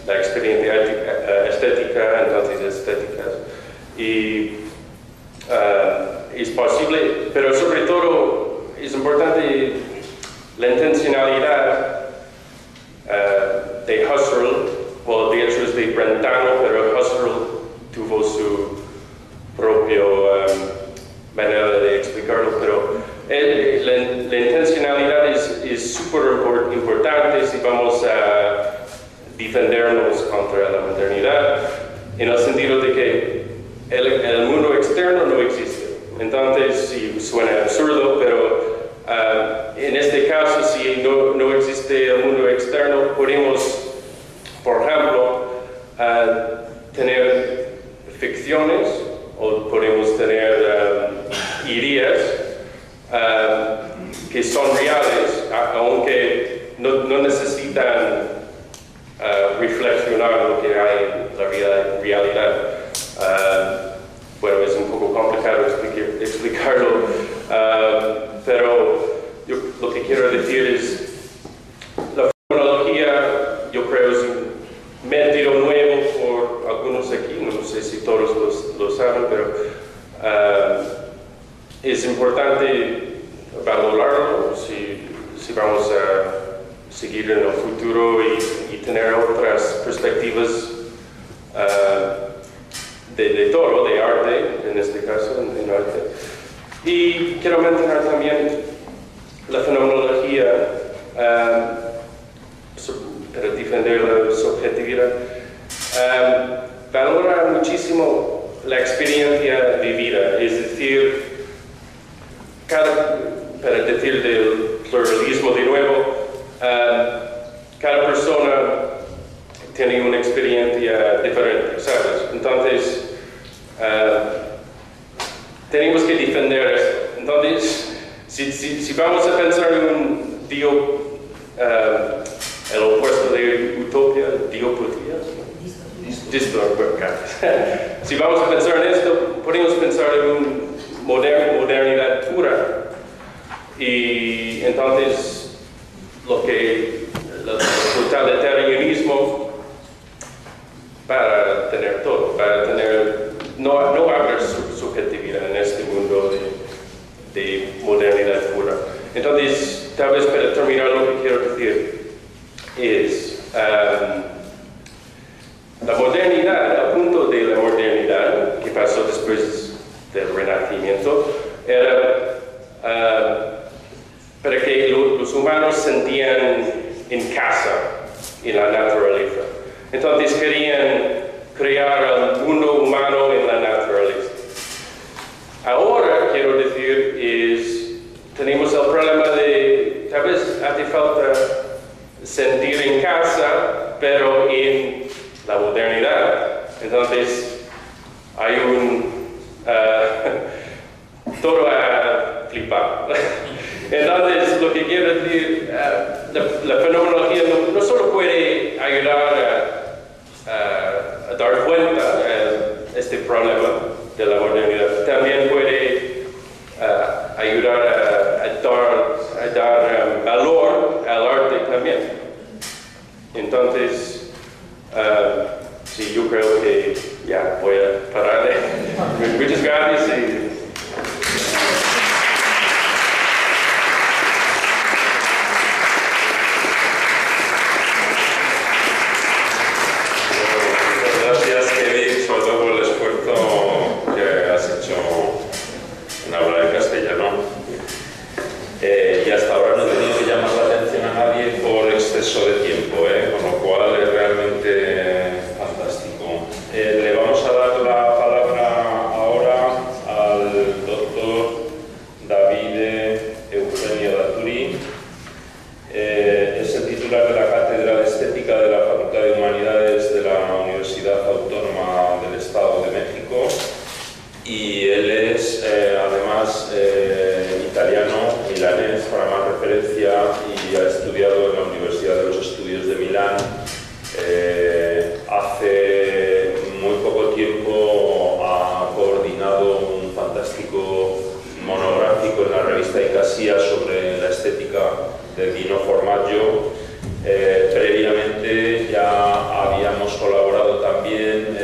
la experiencia estética, entonces estéticas. Y es posible, pero sobre todo es importante la intencionalidad de Husserl, o de hecho es de Brentano, pero Husserl tuvo su propia manera de explicarlo, pero la intencionalidad es súper importante si vamos a defendernos contra la modernidad, en el sentido de que el mundo externo no existe. Entonces, sí, suena absurdo, pero en este caso, si no existe el mundo externo, podemos, por ejemplo, tener ficciones o podemos tener ideas que son reales, aunque no necesitan reflexionar lo que hay en la realidad. Bueno, es un poco complicado explicarlo, pero lo que quiero decir es la fenomenología, yo creo, es un método nuevo por algunos aquí, no sé si todos lo saben, pero es importante valorarlo si vamos a seguir en el futuro y tener otras perspectivas de todo, de arte, en este caso, en arte. Y quiero mencionar también la fenomenología para defender la subjetividad. Valora muchísimo la experiencia vivida, es decir, para decir del pluralismo de nuevo, cada persona tiene una experiencia diferente, ¿sabes? Entonces, tenemos que defender esto. Entonces, si vamos a pensar en un Dios, el opuesto de utopía, diopatía, si vamos a pensar en esto, podemos pensar en una modernidad pura. Y entonces, el totalitarianismo para tener todo, no haber subjetividad en este mundo de modernidad pura. Entonces, tal vez para terminar lo que quiero decir, es la modernidad, el punto de la modernidad que pasó después del Renacimiento, era para que los humanos sentían en casa en la naturaleza. Entonces querían crear el mundo humano en la naturaleza. Ahora, quiero decir, tenemos el problema de, tal vez hace falta sentir en casa, pero en la modernidad. Entonces, hay todo a flipar. Entonces, lo que quiero decir, la fenomenología no solo puede ayudar a dar cuenta de este problema de la modernidad, también puede ayudar a dar valor al arte también. Entonces, sí, yo creo que ya voy a parar. Muchas gracias. Gracias, Kevin, sobre todo por el esfuerzo que has hecho en hablar en castellano. Y hasta ahora no he tenido que llamar la atención a nadie por exceso de tiempo, con lo cual es realmente fantástico. Le vamos a dar la palabra ahora al doctor Davide Eugenio Daturi. Es el titular de la Cátedra de Estética de la Facultad de Humanidades de la Universidad Autónoma del Estado de México, y él es además italiano, milanés para más referencia, y ha estudiado en la Universidad de los Estudios de Milán. Hace muy poco tiempo ha coordinado un fantástico monográfico en la revista Icasia sobre la estética de Dino Formaggio. Previamente ya habíamos colaborado también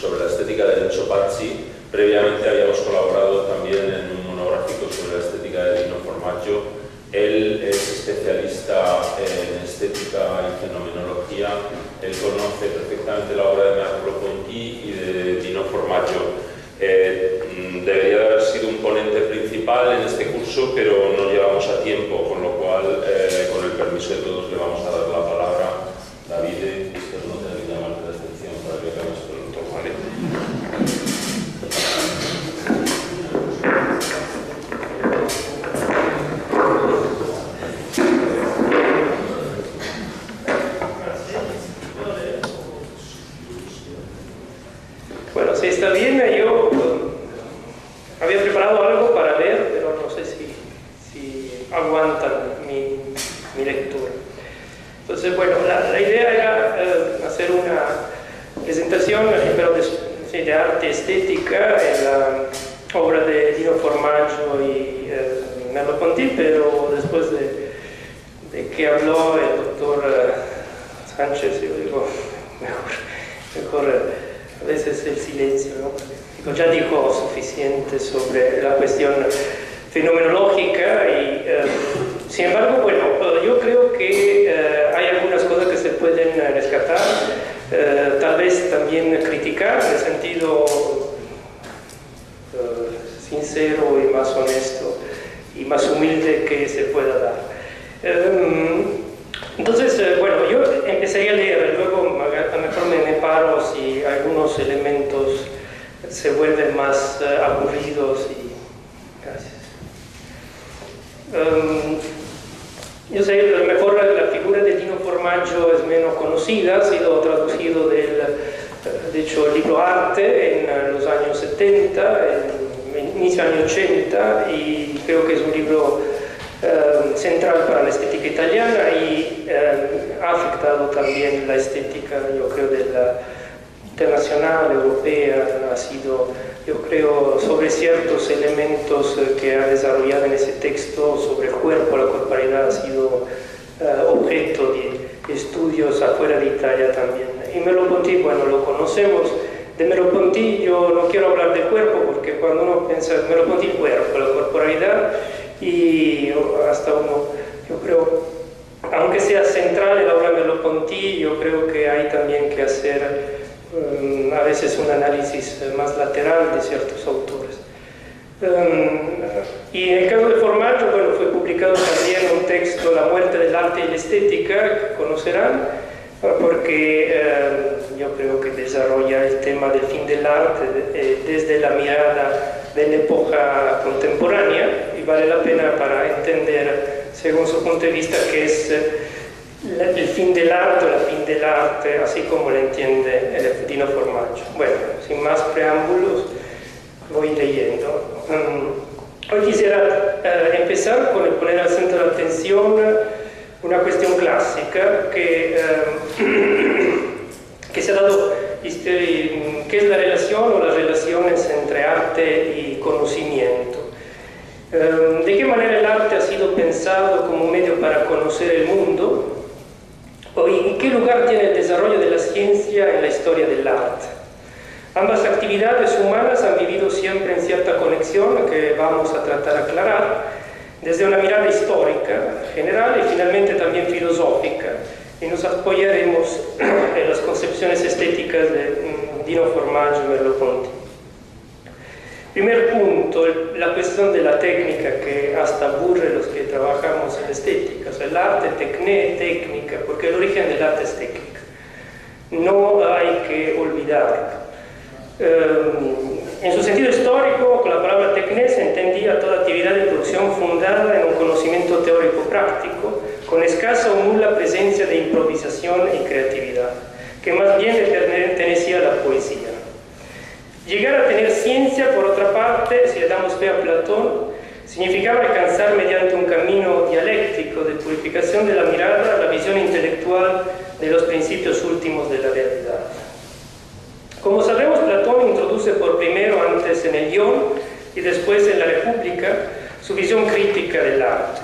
sobre la estética de Enzo Pazzi. Previamente habíamos colaborado también en un monográfico sobre la estética de Dino Formaggio. Él es especialista en estética y fenomenología. Él conoce perfectamente la obra de Merleau-Ponty y de Dino Formaggio. Debería de haber sido un ponente principal en este curso, pero no llegamos a tiempo, con lo cual, con el permiso de todos, le vamos a dar la palabra. David, espero no tener que llamarte la atención para que acabes pronto, ¿vale? Bueno, si está bien, yo había preparado algo para leer, pero no sé si aguantan mi lectura. Entonces, bueno, la idea era hacer una presentación pero de arte estética en la obra de Dino Formaggio y Merleau-Ponty, pero después de que habló el doctor Sánchez, yo digo, mejor a veces el silencio, ¿no? Digo, ya dijo suficiente sobre la cuestión fenomenológica y sin embargo, bueno, yo creo que hay algunas cosas que se pueden rescatar, tal vez también criticar en el sentido sincero y más honesto y más humilde que se pueda dar. Entonces, bueno, yo empezaría a leer, luego a lo mejor me paro si algunos elementos se vuelven más aburridos y... Gracias. Yo sé, a lo mejor la figura de Dino Formaggio es menos conocida, ha sido traducido de hecho, el libro Arte en los años 70, en inicio de los años 80, y creo que es un libro central para la estética italiana y ha afectado también la estética, yo creo, de la internacional, europea. Ha sido, yo creo, sobre ciertos elementos que ha desarrollado en ese texto sobre el cuerpo, la corporalidad, ha sido objeto de estudios afuera de Italia también. Y Merleau-Ponty, bueno, lo conocemos. De Merleau-Ponty yo no quiero hablar del cuerpo, porque cuando uno piensa en Merleau-Ponty, el cuerpo, la corporalidad, y entendido hasta uno, yo creo, aunque sea central el aula Merleau-Ponty, yo creo que hay también que hacer a veces un análisis más lateral de ciertos autores. Y en el caso de Formaggio, bueno, fue publicado también un texto, La muerte del arte y la estética, que conocerán, porque yo creo que desarrolla el tema del fin del arte desde la mirada de la época contemporánea, y vale la pena para entender, según su punto de vista, qué es el fin del arte o la fin del arte, así como lo entiende Dino Formaggio. Bueno, sin más preámbulos, voy leyendo. Hoy quisiera empezar con el poner al centro de la atención una cuestión clásica que se ha dado, que es la relación o las relaciones entre arte y conocimiento. ¿De qué manera el arte ha sido pensado como medio para conocer el mundo? ¿Y en qué lugar tiene el desarrollo de la ciencia en la historia del arte? Ambas actividades humanas han vivido siempre en cierta conexión que vamos a tratar de aclarar desde una mirada histórica, general y finalmente también filosófica, y nos apoyaremos en las concepciones estéticas de Dino Formaggio y Merleau-Ponty. Primer punto, la cuestión de la técnica que hasta aburre a los que trabajamos en estética, o sea, el arte, técnica, porque el origen del arte es técnica. No hay que olvidarlo. En su sentido histórico, con la palabra techné se entendía toda actividad de producción fundada en un conocimiento teórico práctico, con escasa o nula presencia de improvisación y creatividad, que más bien pertenecía a la poesía. Llegar a tener ciencia, por otra parte, si le damos fe a Platón, significaba alcanzar mediante un camino dialéctico de purificación de la mirada la visión intelectual de los principios últimos de la realidad. Como sabemos, Platón introduce por primero antes en el Ion y después en la República su visión crítica del arte.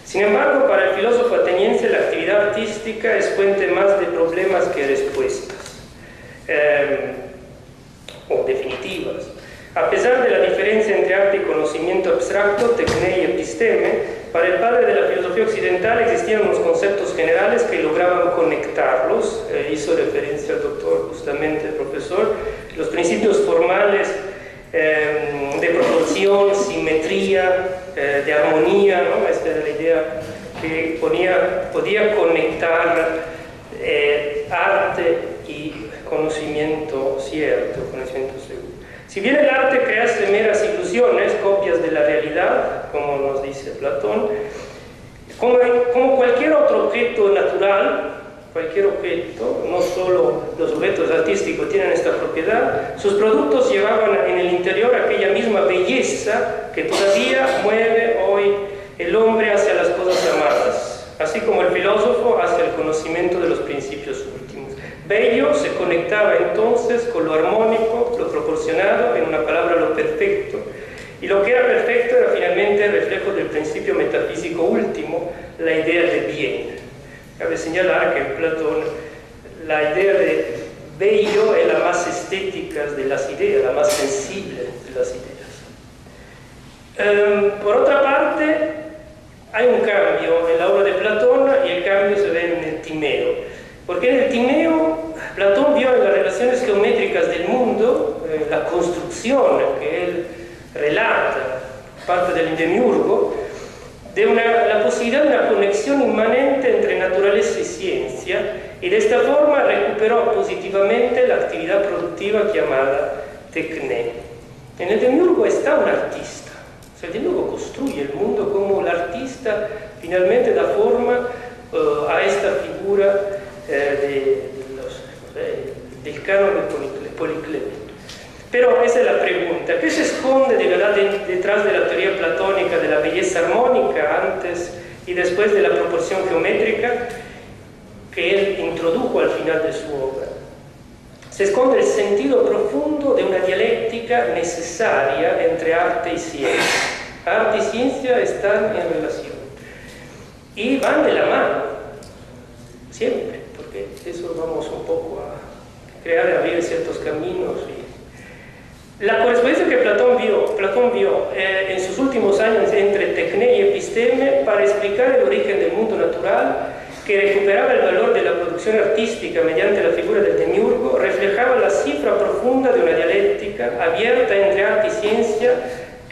Sin embargo, para el filósofo ateniense la actividad artística es fuente más de problemas que respuestas, o definitivas. A pesar de la diferencia entre arte y conocimiento abstracto, techné y episteme, para el padre de la filosofía occidental existían unos conceptos generales que lograban conectarlos. Hizo referencia al doctor, justamente el profesor, los principios formales de proporción, simetría, de armonía, ¿no? Esta era la idea que podía conectar arte y conocimiento cierto, conocimiento seguro. Si bien el arte crease meras ilusiones, copias de la realidad, como nos dice Platón, como cualquier otro objeto natural, cualquier objeto, no solo los objetos artísticos tienen esta propiedad, sus productos llevaban en el interior aquella misma belleza que todavía mueve hoy el hombre hacia las cosas llamadas, así como el filósofo hacia el conocimiento de los principios últimos. Bello se conectaba entonces con lo armónico, lo proporcionado, en una palabra lo perfecto, y lo que era perfecto era finalmente el reflejo del principio metafísico último, la idea de bien. Cabe señalar que en Platón la idea de bello es la más estética de las ideas, la más sensible de las ideas. Por otra parte, hay un cambio en la obra de Platón y el cambio se ve en el Timeo. Porque en el Timeo, Platón vio en las relaciones geométricas del mundo, la construcción que él relata, parte del Demiurgo, de la posibilidad de una conexión inmanente entre naturaleza y ciencia, y de esta forma recuperó positivamente la actividad productiva llamada techné. En el Demiurgo está un artista, o sea, el Demiurgo construye el mundo como el artista finalmente da forma a esta figura del canon de Policleto. Pero esa es la pregunta: ¿qué se esconde de verdad detrás de la teoría platónica de la belleza armónica antes y después de la proporción geométrica que él introdujo al final de su obra? Se esconde el sentido profundo de una dialéctica necesaria entre arte y ciencia. Arte y ciencia están en relación y van de la mano, siempre, porque eso vamos un poco a crear y abrir ciertos caminos. La correspondencia que Platón vio en sus últimos años entre techné y episteme explicar el origen del mundo natural, que recuperaba el valor de la producción artística mediante la figura del demiurgo, reflejaba la cifra profunda de una dialéctica abierta entre arte y ciencia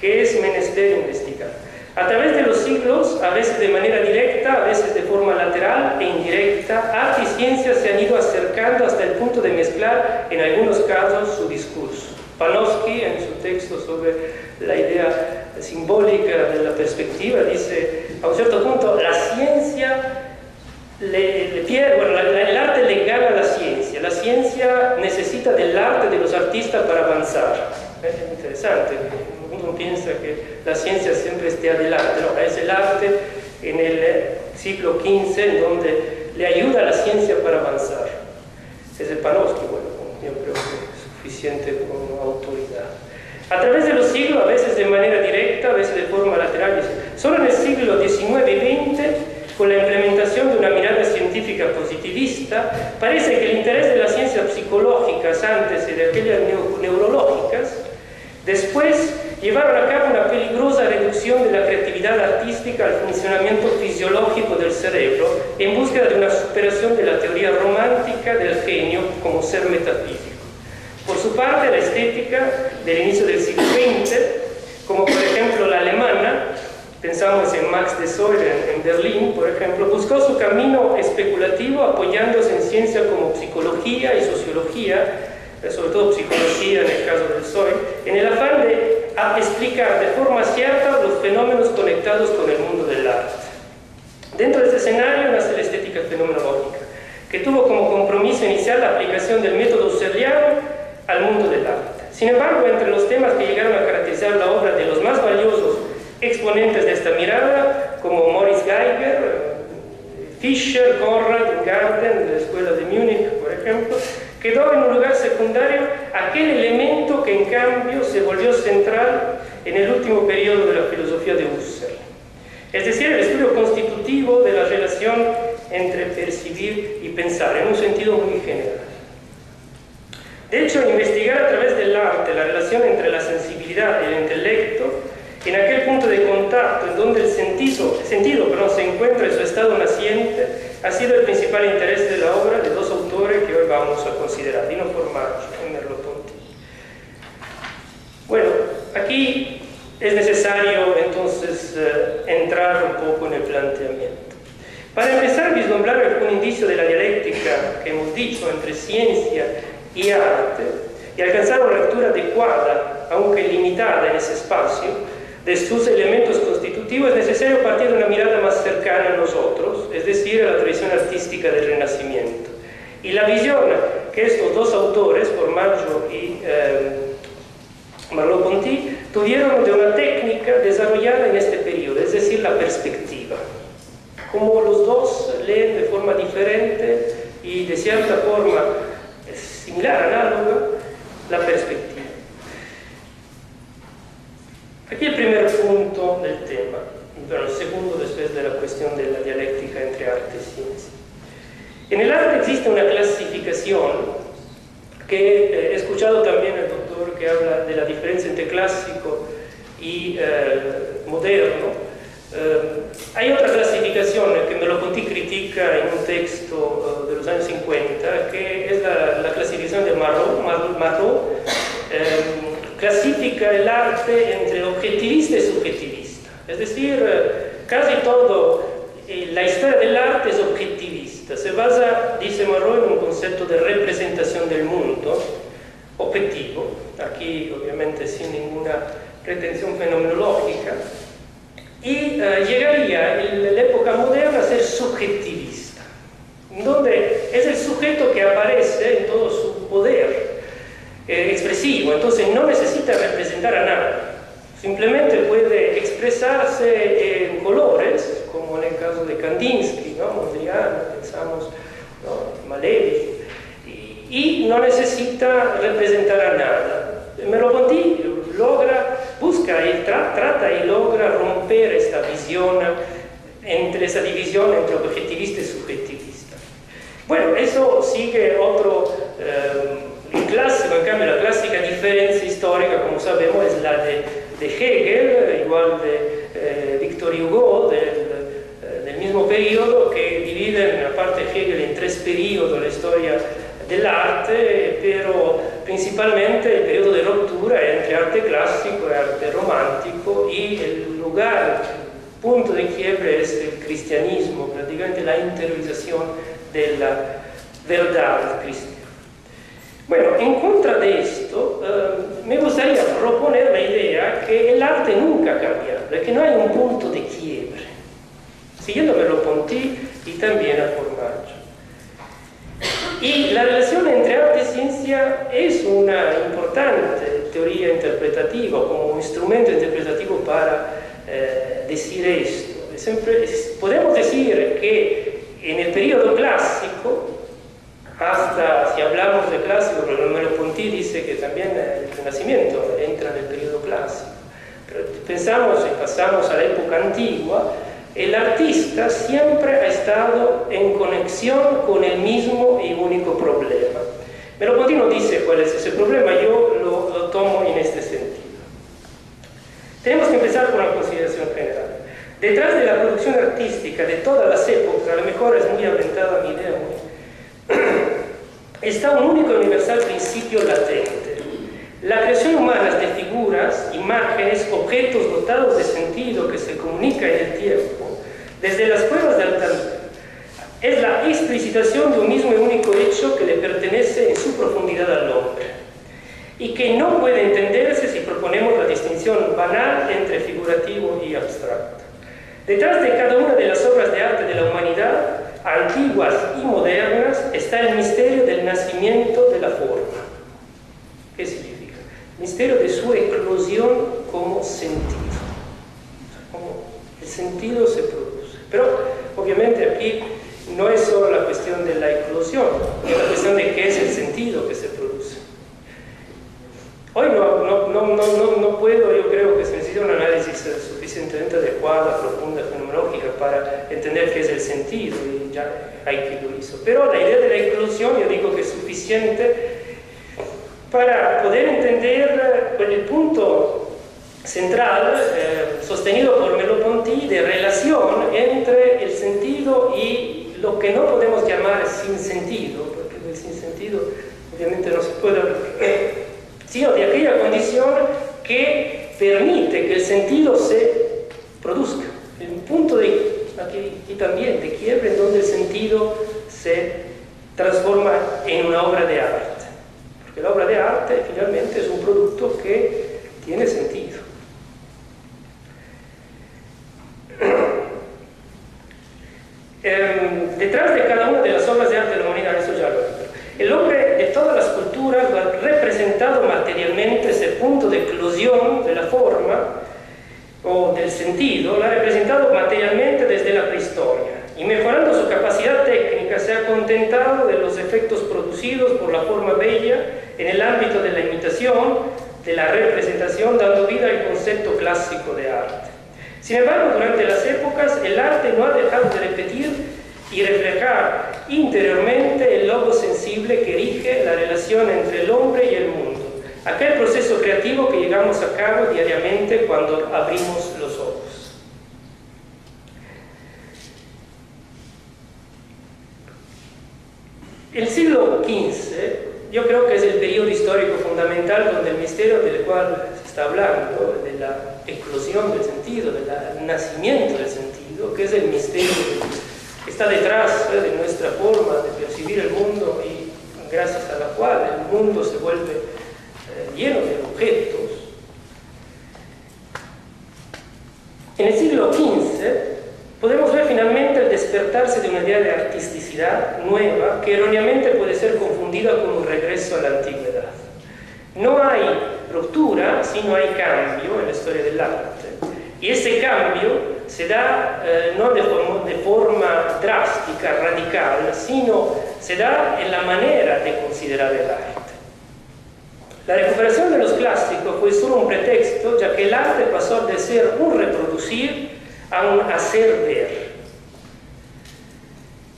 que es menester investigar. A través de los siglos, a veces de manera directa, a veces de forma lateral e indirecta, arte y ciencia se han ido acercando hasta el punto de mezclar, en algunos casos, su discurso. Panofsky, en su texto sobre la idea simbólica de la perspectiva, dice, a un cierto punto, la ciencia el arte le gana a la ciencia necesita del arte de los artistas para avanzar. Es interesante, uno piensa que la ciencia siempre esté adelante, no, es el arte en el siglo XV en donde le ayuda a la ciencia para avanzar. Es el Panofsky, bueno, yo creo que es suficiente como autoridad. A través de los siglos, a veces de manera directa, a veces de forma lateral, dice, solo en el siglo XIX y XX, con la implementación de una mirada científica positivista, parece que el interés de las ciencias psicológicas antes y de aquellas neurológicas, después llevaron a cabo una peligrosa reducción de la creatividad artística al funcionamiento fisiológico del cerebro en búsqueda de una superación de la teoría romántica del genio como ser metafísico. Por su parte, la estética del inicio del siglo XX, como por ejemplo la alemana, pensamos en Max de Soyer en Berlín, por ejemplo, buscó su camino especulativo apoyándose en ciencias como psicología y sociología, sobre todo psicología en el caso del Soyer, en el afán de explicar de forma cierta los fenómenos conectados con el mundo del arte. Dentro de este escenario nace la estética fenomenológica, que tuvo como compromiso inicial la aplicación del método husserliano al mundo del arte. Sin embargo, entre los temas que llegaron a caracterizar la obra de los más valiosos exponentes de esta mirada, como Moritz Geiger, Fischer, Conrad, Garden, de la Escuela de Múnich, por ejemplo, quedó en un lugar secundario aquel elemento que en cambio se volvió central en el último periodo de la filosofía de Husserl. Es decir, el estudio constitutivo de la relación entre percibir y pensar, en un sentido muy general. De hecho, investigar a través del arte la relación entre la sensibilidad y el intelecto, en aquel punto de contacto en donde el sentido se encuentra en su estado naciente, ha sido el principal interés de la obra de dos autores que hoy vamos a considerar, Dino Formaggio y Merleau-Ponty. Bueno, aquí es necesario entonces entrar un poco en el planteamiento. Para empezar a vislumbrar algún indicio de la dialéctica que hemos dicho entre ciencia y arte, y alcanzar una lectura adecuada, aunque limitada en ese espacio, de sus elementos constitutivos, es necesario partir de una mirada más cercana a nosotros, es decir, a la tradición artística del Renacimiento. Y la visión que estos dos autores, Formaggio y Merleau-Ponty, tuvieron de una técnica desarrollada en este periodo, es decir, la perspectiva. Como los dos leen de forma diferente y de cierta forma similar, análoga, la perspectiva. Aquí el primer punto del tema, pero el segundo después de la cuestión de la dialéctica entre arte y ciencia. En el arte existe una clasificación que he escuchado también al doctor que habla de la diferencia entre clásico y moderno. Hay otra clasificación que Merleau-Ponty critica en un texto de los años 50, que es la clasificación de Marot. Clasifica el arte entre objetivista y subjetivista. Es decir, casi todo la historia del arte es objetivista. Se basa, dice Marot, en un concepto de representación del mundo objetivo, aquí obviamente sin ninguna pretensión fenomenológica, y llegaría en la época moderna a ser subjetivista, donde es el sujeto que aparece en todo su poder expresivo, entonces no necesita representar a nada, simplemente puede expresarse en colores, como en el caso de Kandinsky, ¿no? Mondrian, pensamos, ¿no? Malevich, y no necesita representar a nada. Merleau-Ponty busca y trata y logra romper esta visión esa división entre objetivista y subjetivista. Bueno, eso sigue otro clásico, en cambio la clásica diferencia histórica, como sabemos, es la de Hegel, igual de Victor Hugo, del periodo de la historia del arte, pero principalmente el periodo de ruptura entre arte clásico y arte romántico, y el lugar, el punto de quiebre es el cristianismo, prácticamente la interiorización de la verdad cristiana. Bueno, en contra de esto, me gustaría proponer la idea que el arte nunca ha cambiado, que no hay un punto de quiebre, siguiendo Merleau-Ponty y también a Formaggio. Y la relación entre arte y ciencia es una importante teoría interpretativa, como un instrumento interpretativo para decir esto. Podemos decir que en el periodo clásico, hasta si hablamos de clásico, pero Merleau-Ponty dice que también el Renacimiento entra en el periodo clásico. Pero pensamos y pasamos a la época antigua, el artista siempre ha estado en conexión con el mismo y único problema. Merleau-Ponty no dice cuál es ese problema, yo lo tomo en este sentido. Tenemos que empezar con una consideración general. Detrás de la producción artística de todas las épocas, a lo mejor es muy aventada mi idea, está un único y universal principio latente. La creación humana es de figuras, imágenes, objetos dotados de sentido que se comunican en el tiempo, desde las cuevas de Altamira. Es la explicitación de un mismo y único hecho que le pertenece en su profundidad al hombre, y que no puede entenderse si proponemos la distinción banal entre figurativo y abstracto. Detrás de cada una de las obras de arte de la humanidad, antiguas y modernas, está el misterio del nacimiento de la forma. ¿Qué significa? El misterio de su eclosión como sentido. Como el sentido se produce. Pero, obviamente, aquí no es solo la cuestión de la eclosión, es la cuestión de qué es el sentido que se produce. Hoy no puedo, yo creo que se necesita un análisis suficientemente adecuada, profunda, fenomenológica para entender qué es el sentido, y ya hay que lo hizo. Pero la idea de la eclosión yo digo que es suficiente para poder entender el punto central, sostenido por Merleau-Ponty, de relación entre el sentido y lo que no podemos llamar sin sentido, porque del sin sentido obviamente no se puede hablar, sino de aquella condición que permite que el sentido se produzca. Un punto de, aquí también, de quiebre en donde el sentido se transforma en una obra de arte. Porque la obra de arte finalmente es un producto que tiene sentido. Detrás de cada una de las obras de arte de la humanidad, eso ya lo digo, el hombre de todas las culturas lo ha representado materialmente, ese punto de eclosión de la forma o del sentido, lo ha representado materialmente desde la prehistoria, y mejorando su capacidad técnica se ha contentado de los efectos producidos por la forma bella en el ámbito de la imitación, de la representación, dando vida al concepto clásico de arte. Sin embargo, durante las épocas, el arte no ha dejado de repetir y reflejar interiormente el logo sensible que rige la relación entre el hombre y el mundo, aquel proceso creativo que llevamos a cabo diariamente cuando abrimos los ojos. El siglo XV, yo creo que es el periodo histórico fundamental donde el misterio del cual se está hablando, de la eclosión del sentido, del nacimiento del sentido, que es el misterio que está detrás de nuestra forma de percibir el mundo, y gracias a la cual el mundo se vuelve lleno de objetos. En el siglo XV podemos ver finalmente el despertarse de una idea de artisticidad nueva que erróneamente puede ser confundida con un regreso a la antigüedad. No hay ruptura, sino hay cambio en la historia del arte. Y ese cambio se da no de forma drástica, radical, sino se da en la manera de considerar el arte. La recuperación de los clásicos fue solo un pretexto, ya que el arte pasó de ser un reproducir a un hacer ver.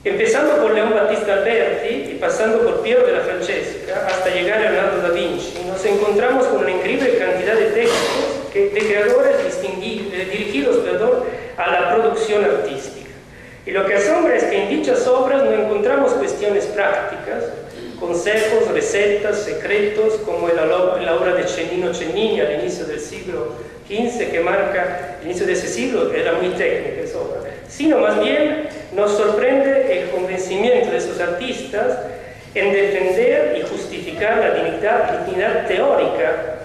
Empezando por León Battista Alberti y pasando por Piero della Francesca hasta llegar a Leonardo da Vinci, nos encontramos con una increíble cantidad de textos de creadores dirigidos a la producción artística, Y lo que asombra es que en dichas obras no encontramos cuestiones prácticas, consejos, recetas, secretos, como en la obra de Cennino Cennini al inicio del siglo XV, que marca el inicio de ese siglo, era muy técnica esa obra, sino más bien nos sorprende el convencimiento de esos artistas en defender y justificar la dignidad teórica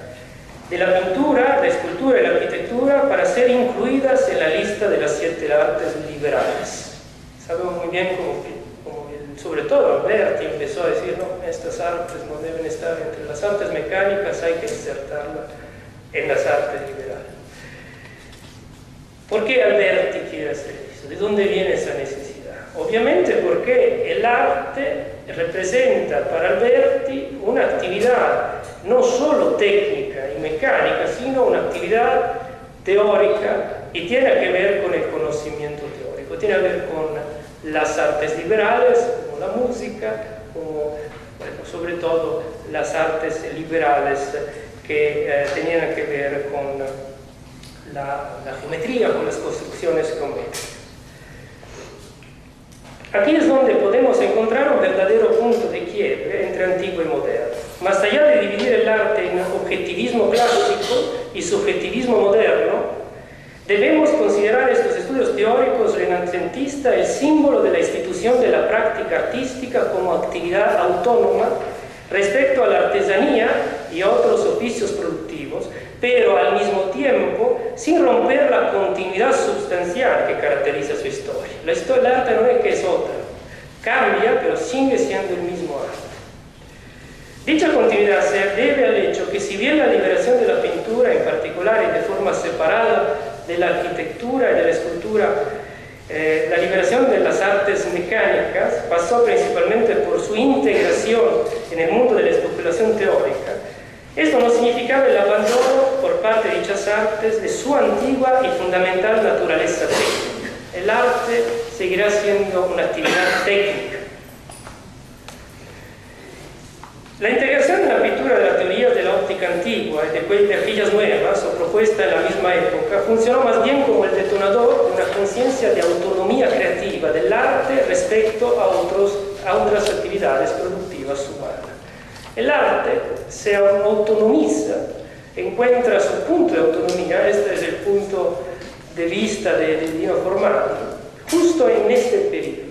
de la pintura, la escultura y la arquitectura para ser incluidas en la lista de las 7 artes liberales. Sabemos muy bien sobre todo Alberti empezó a decir, no, estas artes no deben estar entre las artes mecánicas, hay que insertarlas en las artes liberales. ¿Por qué Alberti quiere hacer eso? ¿De dónde viene esa necesidad? Obviamente porque el arte representa para Alberti una actividad no solo técnica y mecánica, sino una actividad teórica y tiene que ver con el conocimiento teórico, tiene que ver con las artes liberales, como la música, como, bueno, sobre todo las artes liberales que tenían que ver con la geometría, con las construcciones geométricas. Aquí es donde podemos encontrar un verdadero punto de quiebre entre antiguo y moderno. Más allá de dividir el arte en objetivismo clásico y subjetivismo moderno, debemos considerar estos estudios teóricos renacentistas el símbolo de la institución de la práctica artística como actividad autónoma respecto a la artesanía y a otros oficios productivos, pero al mismo tiempo sin romper la continuidad sustancial que caracteriza su historia. La historia del arte no es que es otra, cambia, pero sigue siendo el mismo arte. Dicha continuidad se debe al hecho que si bien la liberación de la pintura en particular y de forma separada de la arquitectura y de la escultura, la liberación de las artes mecánicas pasó principalmente por su integración en el mundo de la especulación teórica. Esto no significaba el abandono por parte de dichas artes de su antigua y fundamental naturaleza técnica. El arte seguirá siendo una actividad técnica. La integración en la pintura de las teorías de la óptica antigua y de aquellas nuevas o propuestas en la misma época funcionó más bien como el detonador de una conciencia de autonomía creativa del arte respecto a otras actividades productivas humanas. El arte se autonomiza, encuentra su punto de autonomía, este es el punto de vista de Dino Formaggio, justo en este periodo.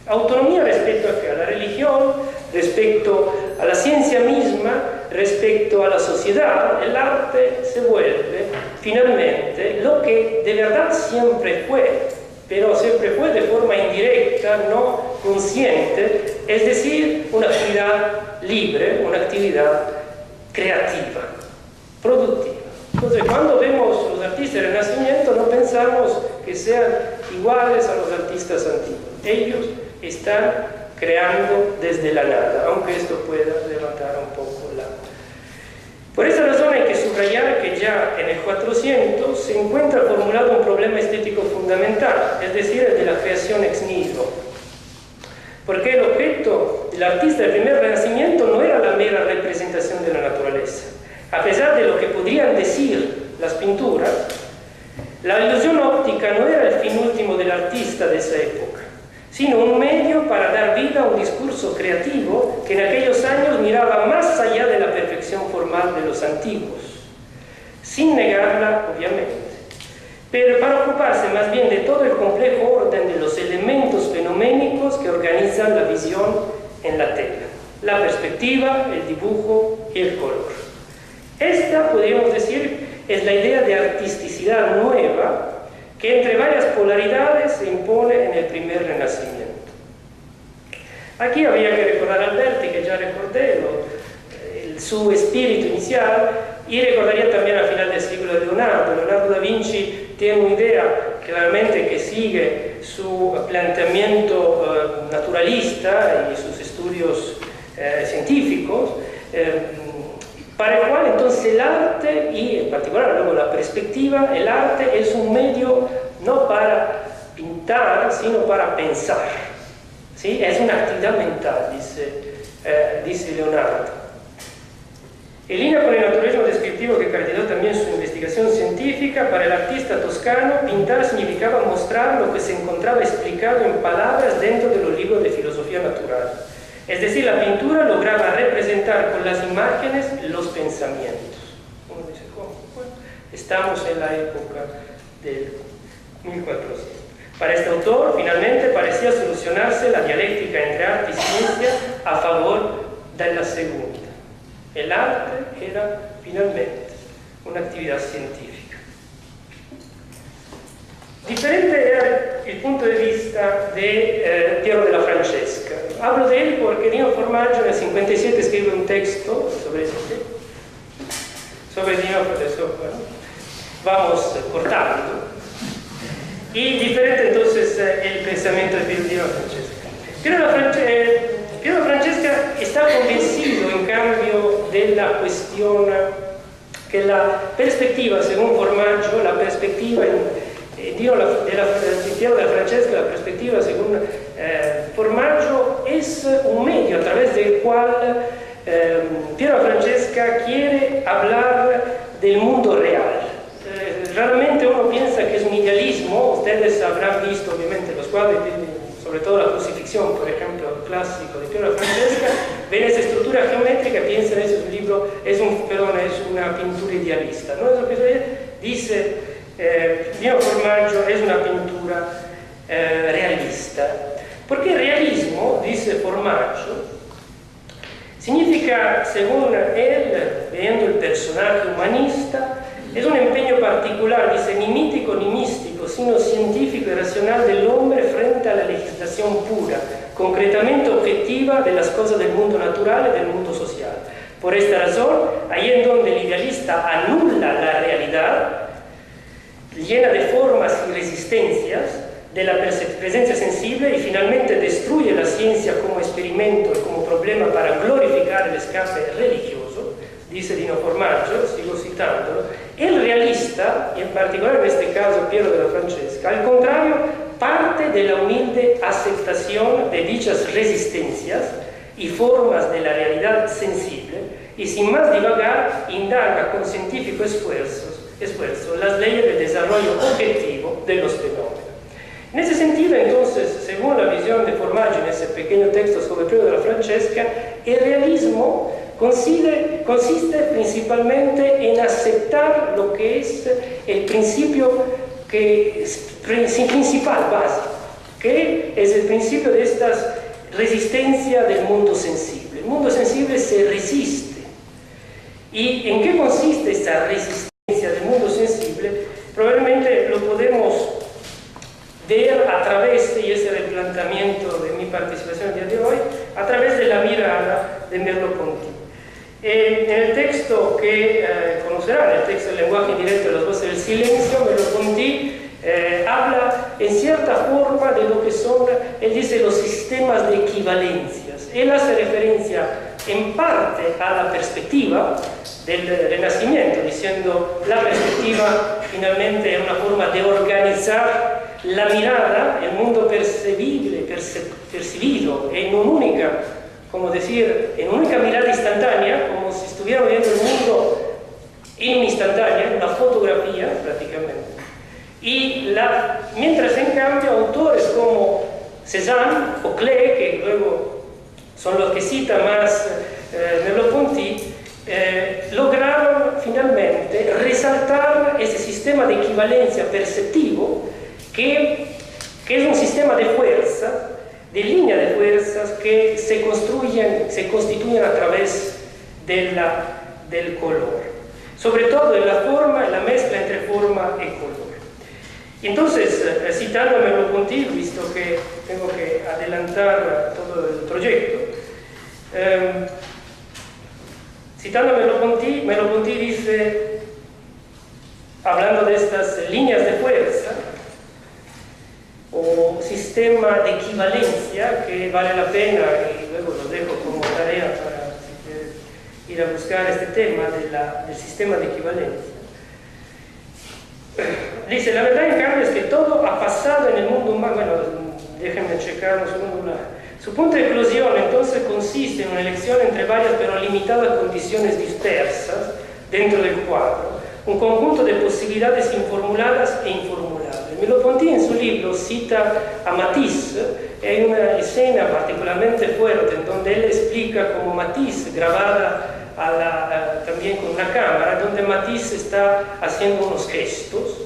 Autonomía respecto a la religión, respecto a la ciencia misma, respecto a la sociedad. El arte se vuelve finalmente lo que de verdad siempre fue, pero siempre fue de forma indirecta, no consciente, es decir, una actividad libre, una actividad creativa, productiva. Entonces, cuando vemos los artistas del Renacimiento, no pensamos que sean iguales a los artistas antiguos. Ellos están creando desde la nada, aunque esto pueda levantar un poco la... Por esa razón hay que subrayar que ya en el 400 se encuentra formulado un problema estético fundamental, es decir, el de la creación ex nihilo. Porque el objeto del artista del primer Renacimiento no era la mera representación de la naturaleza. A pesar de lo que podrían decir las pinturas, la ilusión óptica no era el fin último del artista de esa época, sino un medio para dar vida a un discurso creativo que en aquellos años miraba más allá de la perfección formal de los antiguos, sin negarla, obviamente, pero para ocuparse más bien de todo el complejo orden de los elementos fenoménicos que organizan la visión en la tela, la perspectiva, el dibujo y el color. Esta, podríamos decir, es la idea de artisticidad nueva que entre varias polaridades se impone en el primer Renacimiento. Aquí había que recordar a Alberti, que ya recordé, su espíritu inicial, y recordaría también al final del siglo de Leonardo. Leonardo da Vinci tiene una idea claramente que sigue su planteamiento naturalista y sus estudios científicos, para el cual entonces el arte, y en particular luego la perspectiva, el arte es un medio no para pintar, sino para pensar. ¿Sí? Es una actividad mental, dice Leonardo. En línea con el naturalismo descriptivo objetivo que caracterizó también su investigación científica, para el artista toscano, pintar significaba mostrar lo que se encontraba explicado en palabras dentro de los libros de filosofía natural. Es decir, la pintura lograba representar con las imágenes los pensamientos. Uno dice, ¿cómo? Bueno, estamos en la época del 1400. Para este autor, finalmente, parecía solucionarse la dialéctica entre arte y ciencia a favor de la segunda. El arte era, finalmente, una actividad científica. Diferente era el punto de vista de Piero della Francesca. Hablo de él porque Dino Formaggio en el 57 escribe un texto sobre Dino Francesca. Bueno, vamos cortando. Y diferente entonces el pensamiento de Piero della Francesca. Piero Francesca está convencido, en cambio, de la cuestión que la perspectiva, según Formaggio, la perspectiva de Piero della Francesca, la perspectiva, según Formaggio, es un medio a través del cual Piero Francesca quiere hablar del mundo real. Raramente uno piensa que es un idealismo. Ustedes habrán visto, obviamente, los cuadros, sobre todo la crucifixión, por ejemplo, clásico de Piero della Francesca, ven esa estructura geométrica, piensan eso es un libro, es una pintura idealista. No es lo que dice Dino Formaggio, es una pintura realista. Porque realismo, dice Formaggio, significa, según él, viendo el personaje humanista, es un empeño particular, dice, ni mítico ni místico, sino científico y racional del hombre frente a la legislación pura, concretamente objetiva de las cosas del mundo natural y del mundo social. Por esta razón, ahí en donde el idealista anula la realidad, llena de formas y resistencias de la presencia sensible y finalmente destruye la ciencia como experimento y como problema para glorificar el escape religioso, dice Dino Formaggio, sigo citándolo, el realista, y en particular en este caso Piero della Francesca, al contrario, parte de la humilde aceptación de dichas resistencias y formas de la realidad sensible y sin más divagar indaga con científico esfuerzo las leyes del desarrollo objetivo de los fenómenos. En ese sentido, entonces, según la visión de Formaggio en ese pequeño texto sobre Piero della Francesca, el realismo consiste principalmente en aceptar lo que es el principio principal, básico, que es el principio de esta resistencia del mundo sensible. El mundo sensible se resiste. ¿Y en qué consiste esta resistencia del mundo sensible? Probablemente lo podemos ver a través, y ese era el planteamiento de mi participación el día de hoy, a través de la mirada de Merleau-Ponty. En el texto que conocerán, el texto del lenguaje indirecto de las voces del silencio, Merleau-Ponty habla en cierta forma de lo que son, él dice, los sistemas de equivalencias. Él hace referencia en parte a la perspectiva del Renacimiento, diciendo la perspectiva finalmente es una forma de organizar la mirada, el mundo percibido en una única, como decir, en una única mirada instantánea, como si estuviéramos viendo el mundo en instantánea, una fotografía prácticamente. Y mientras en cambio autores como Cézanne o Klee, que luego son los que cita más Merleau-Ponty, lograron finalmente resaltar ese sistema de equivalencia perceptivo que es un sistema de fuerza, de línea de fuerzas que se constituyen a través del color, sobre todo en la forma, en la mezcla entre forma y color. Entonces, citando a Merleau-Ponty, visto que tengo que adelantar todo el proyecto, citando a Merleau-Ponty dice, hablando de estas líneas de fuerza o sistema de equivalencia, que vale la pena, y luego lo dejo como tarea para si quieren ir a buscar este tema del sistema de equivalencia. Dice, la verdad en cambio es que todo ha pasado en el mundo humano. Bueno, déjenme checar un segundo. Su punto de eclosión entonces consiste en una elección entre varias pero limitadas condiciones dispersas, dentro del cuadro, un conjunto de posibilidades informuladas e informulables. Merleau-Ponty en su libro cita a Matisse. Hay una escena particularmente fuerte en donde él explica cómo Matisse, grabada también con una cámara, donde Matisse está haciendo unos gestos,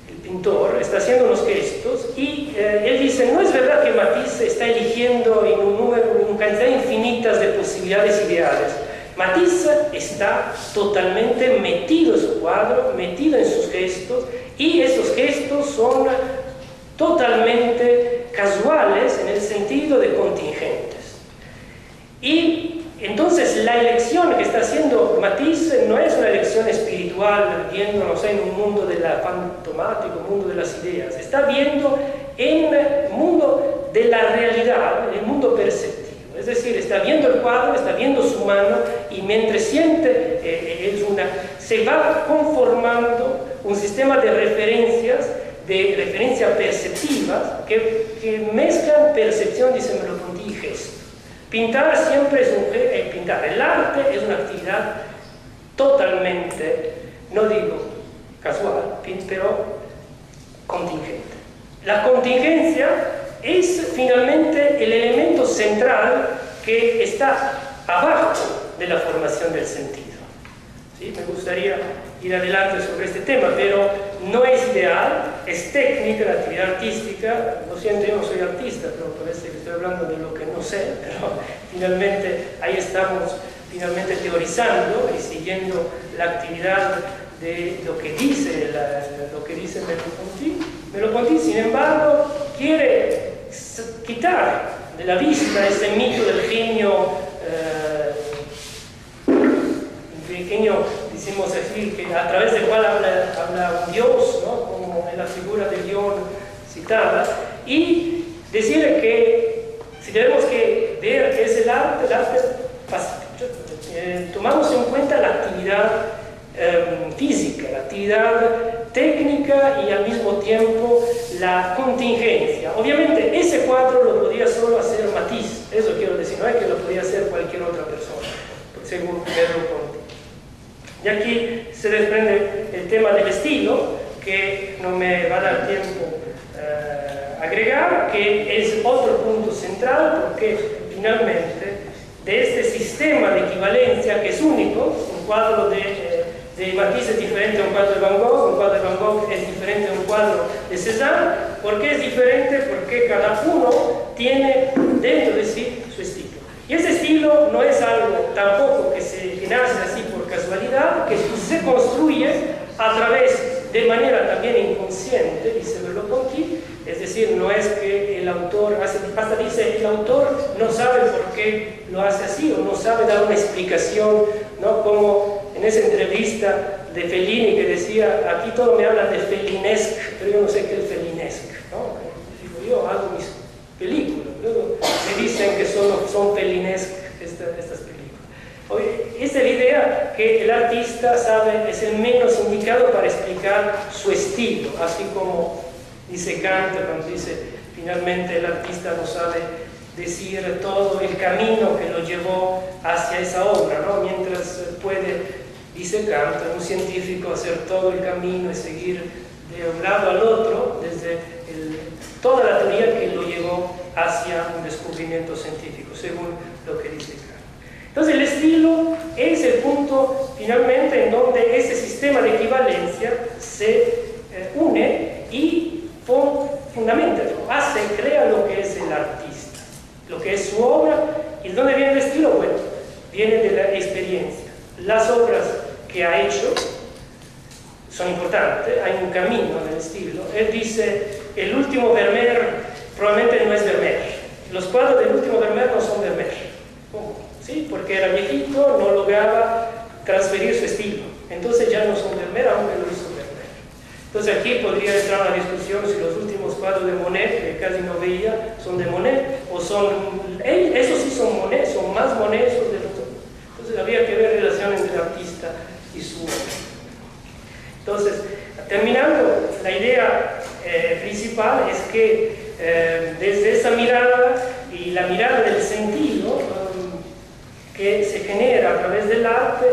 el pintor está haciendo unos gestos, y él dice, no es verdad que Matisse está eligiendo en una cantidad infinitas de posibilidades ideales. Matisse está totalmente metido en su cuadro, metido en sus gestos, y esos gestos son totalmente casuales en el sentido de contingentes. Y entonces la elección que está haciendo Matisse no es una elección espiritual, viendo, no sé, en un mundo de la fantomático, un mundo de las ideas. Está viendo en el mundo de la realidad, en el mundo perceptivo. Es decir, está viendo el cuadro, está viendo su mano, y mientras siente, se va conformando un sistema de referencias perceptivas que mezclan percepción, dice Merleau-Ponty, y gesto. Pintar siempre es pintar. El arte es una actividad totalmente, no digo casual, pero contingente. La contingencia es finalmente el elemento central que está abajo de la formación del sentido. ¿Sí? Me gustaría ir adelante sobre este tema, pero no es ideal, es técnica, la actividad artística. Lo siento, yo no soy artista, pero parece que estoy hablando de lo que no sé, pero finalmente ahí estamos teorizando y siguiendo la actividad de lo que dice Merleau-Ponty. Merleau-Ponty, sin embargo, quiere quitar de la vista ese mito del genio, decimos así, que a través del cual habla un dios, ¿no? Como en la figura de León citada, y decirle que si tenemos que ver qué es el arte tomamos en cuenta la actividad física, la actividad técnica y al mismo tiempo la contingencia. Obviamente ese cuadro lo podía solo hacer Matisse, eso quiero decir, no es que lo podía hacer cualquier otra persona, según Merleau-Ponty. Y aquí se desprende el tema del estilo, que no me va a dar tiempo agregar, que es otro punto central, porque finalmente de este sistema de equivalencia que es único, un cuadro de Matisse es diferente a un cuadro de Van Gogh, un cuadro de Van Gogh es diferente a un cuadro de Cézanne. ¿Por qué es diferente? Porque cada uno tiene dentro de sí su estilo. Y ese estilo no es algo tampoco que nace así por casualidad, que se construye a través de manera también inconsciente, dice Merleau-Ponty. Es decir, no es que el autor, hasta dice, el autor no sabe por qué lo hace así, o no sabe dar una explicación, ¿no? Como en esa entrevista de Fellini que decía, aquí todo me habla de Fellinesque, pero yo no sé qué es Fellinesque, ¿no? Digo, yo hago mis películas, luego me dicen que son Fellinesque estas películas. Oye, esta es la idea que el artista sabe, es el menos indicado para explicar su estilo, así como dice Kant cuando dice, finalmente el artista no sabe decir todo el camino que lo llevó hacia esa obra, ¿no? Mientras puede, dice Kant, un científico hacer todo el camino y seguir de un lado al otro, desde toda la teoría que lo llevó hacia un descubrimiento científico, según lo que dice Kant. Entonces el estilo es el punto finalmente en donde ese sistema de equivalencia se une y fundamenta, crea lo que es el artista, lo que es su obra. ¿Y de dónde viene el estilo? Bueno, viene de la experiencia. Las obras que ha hecho son importantes, hay un camino en el estilo. Él dice, el último Vermeer probablemente no es Vermeer. Los cuadros del último Vermeer no son Vermeer. ¿Cómo? ¿Sí? Porque era viejito, no lograba transferir su estilo. Entonces ya no son Vermeer, aunque lo hizo Vermeer. Entonces aquí podría entrar una discusión si los últimos cuadros de Monet, que casi no veía, son de Monet, o son... esos sí son Monet, son más Monet esos de los otros. Entonces había que ver relación entre el artista y su obra. Entonces, terminando, la idea principal es que desde esa mirada y la mirada del sentido que se genera a través del arte,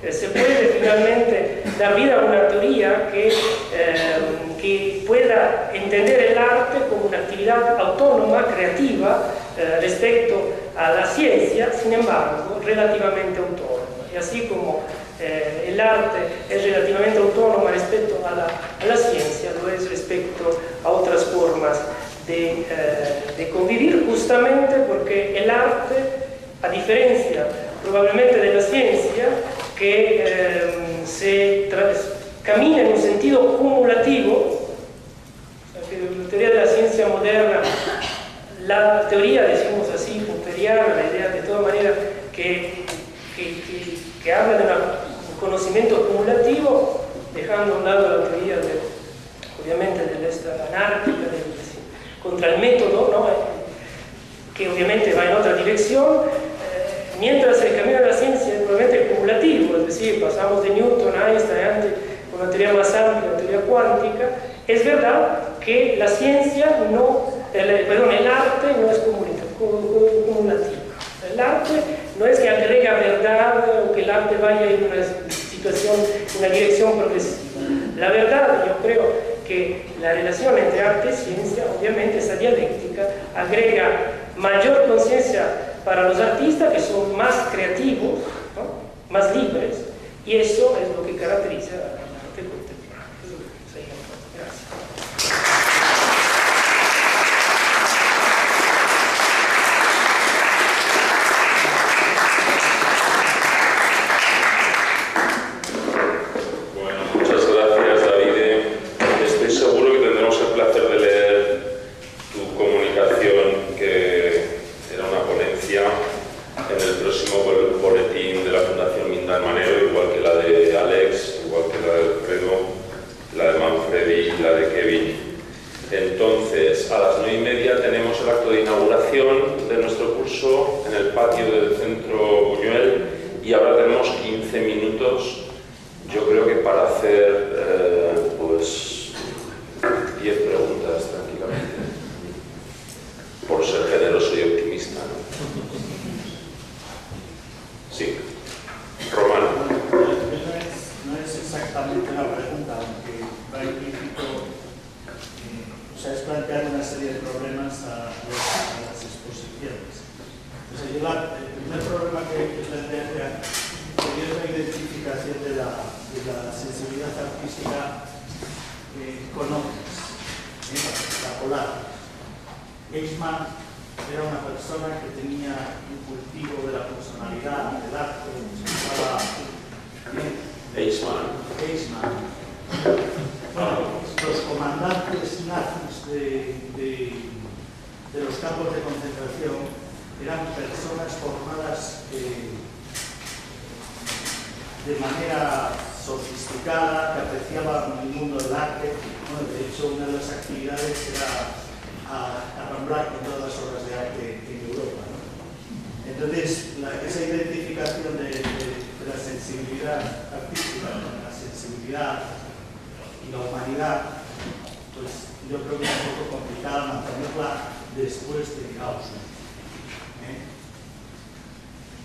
se puede finalmente dar vida a una teoría que pueda entender el arte como una actividad autónoma, creativa, respecto a la ciencia, sin embargo, relativamente autónoma. Y así como el arte es relativamente autónoma respecto a la ciencia, lo es respecto a otras formas de convivir, justamente porque el arte, a diferencia probablemente de la ciencia, que camina en un sentido cumulativo, la teoría de la ciencia moderna, la teoría, decimos así, punteriana, la idea de toda manera que habla de un conocimiento cumulativo, dejando a un lado la teoría obviamente de esta anárquica, contra el método, ¿no? Que obviamente va en otra dirección, mientras el camino de la ciencia es probablemente cumulativo, es decir, pasamos de Newton a Einstein, con una teoría más amplia, la teoría cuántica. Es verdad que la ciencia el arte no es cumulativo. El arte no es que agrega verdad o que el arte vaya en una situación, una dirección progresiva. La verdad, yo creo que la relación entre arte y ciencia, obviamente esa dialéctica, agrega mayor conciencia para los artistas que son más creativos, ¿no? Más libres, y eso es lo que caracteriza al arte contemporáneo. Gracias. Bueno, muchas gracias, David. Estoy seguro que tendremos el placer de leer tu comunicación, que era una ponencia, en el próximo boletín de la Fundación Mindan Manero, igual que la de Alex, igual que la de Alfredo, la de Manfredi y la de Kevin. Entonces, a las 9:30 tenemos el acto de inauguración de nuestro curso en el patio del Centro Buñuel, y ahora tenemos 15 minutos, yo creo que para hacer pues 10 preguntas tranquilamente, por ser generoso y optimista, ¿no? Sí. Román. No es exactamente una pregunta, aunque va implícito, es plantear una serie de problemas a las exposiciones. Entonces, el primer problema que plantearía sería la identificación de la sensibilidad artística con hombres, la polar. Eichmann era una persona que tenía un cultivo de la personalidad, del arte, Eichmann. Bueno, los comandantes nazis de los campos de concentración eran personas formadas de manera sofisticada, que apreciaban el mundo del arte. Bueno, de hecho, una de las actividades era arramblar con todas las obras de arte en Europa, ¿no? Entonces, esa identificación de la sensibilidad artística, la sensibilidad y la humanidad, pues yo creo que es un poco complicado mantenerla después de Gauss.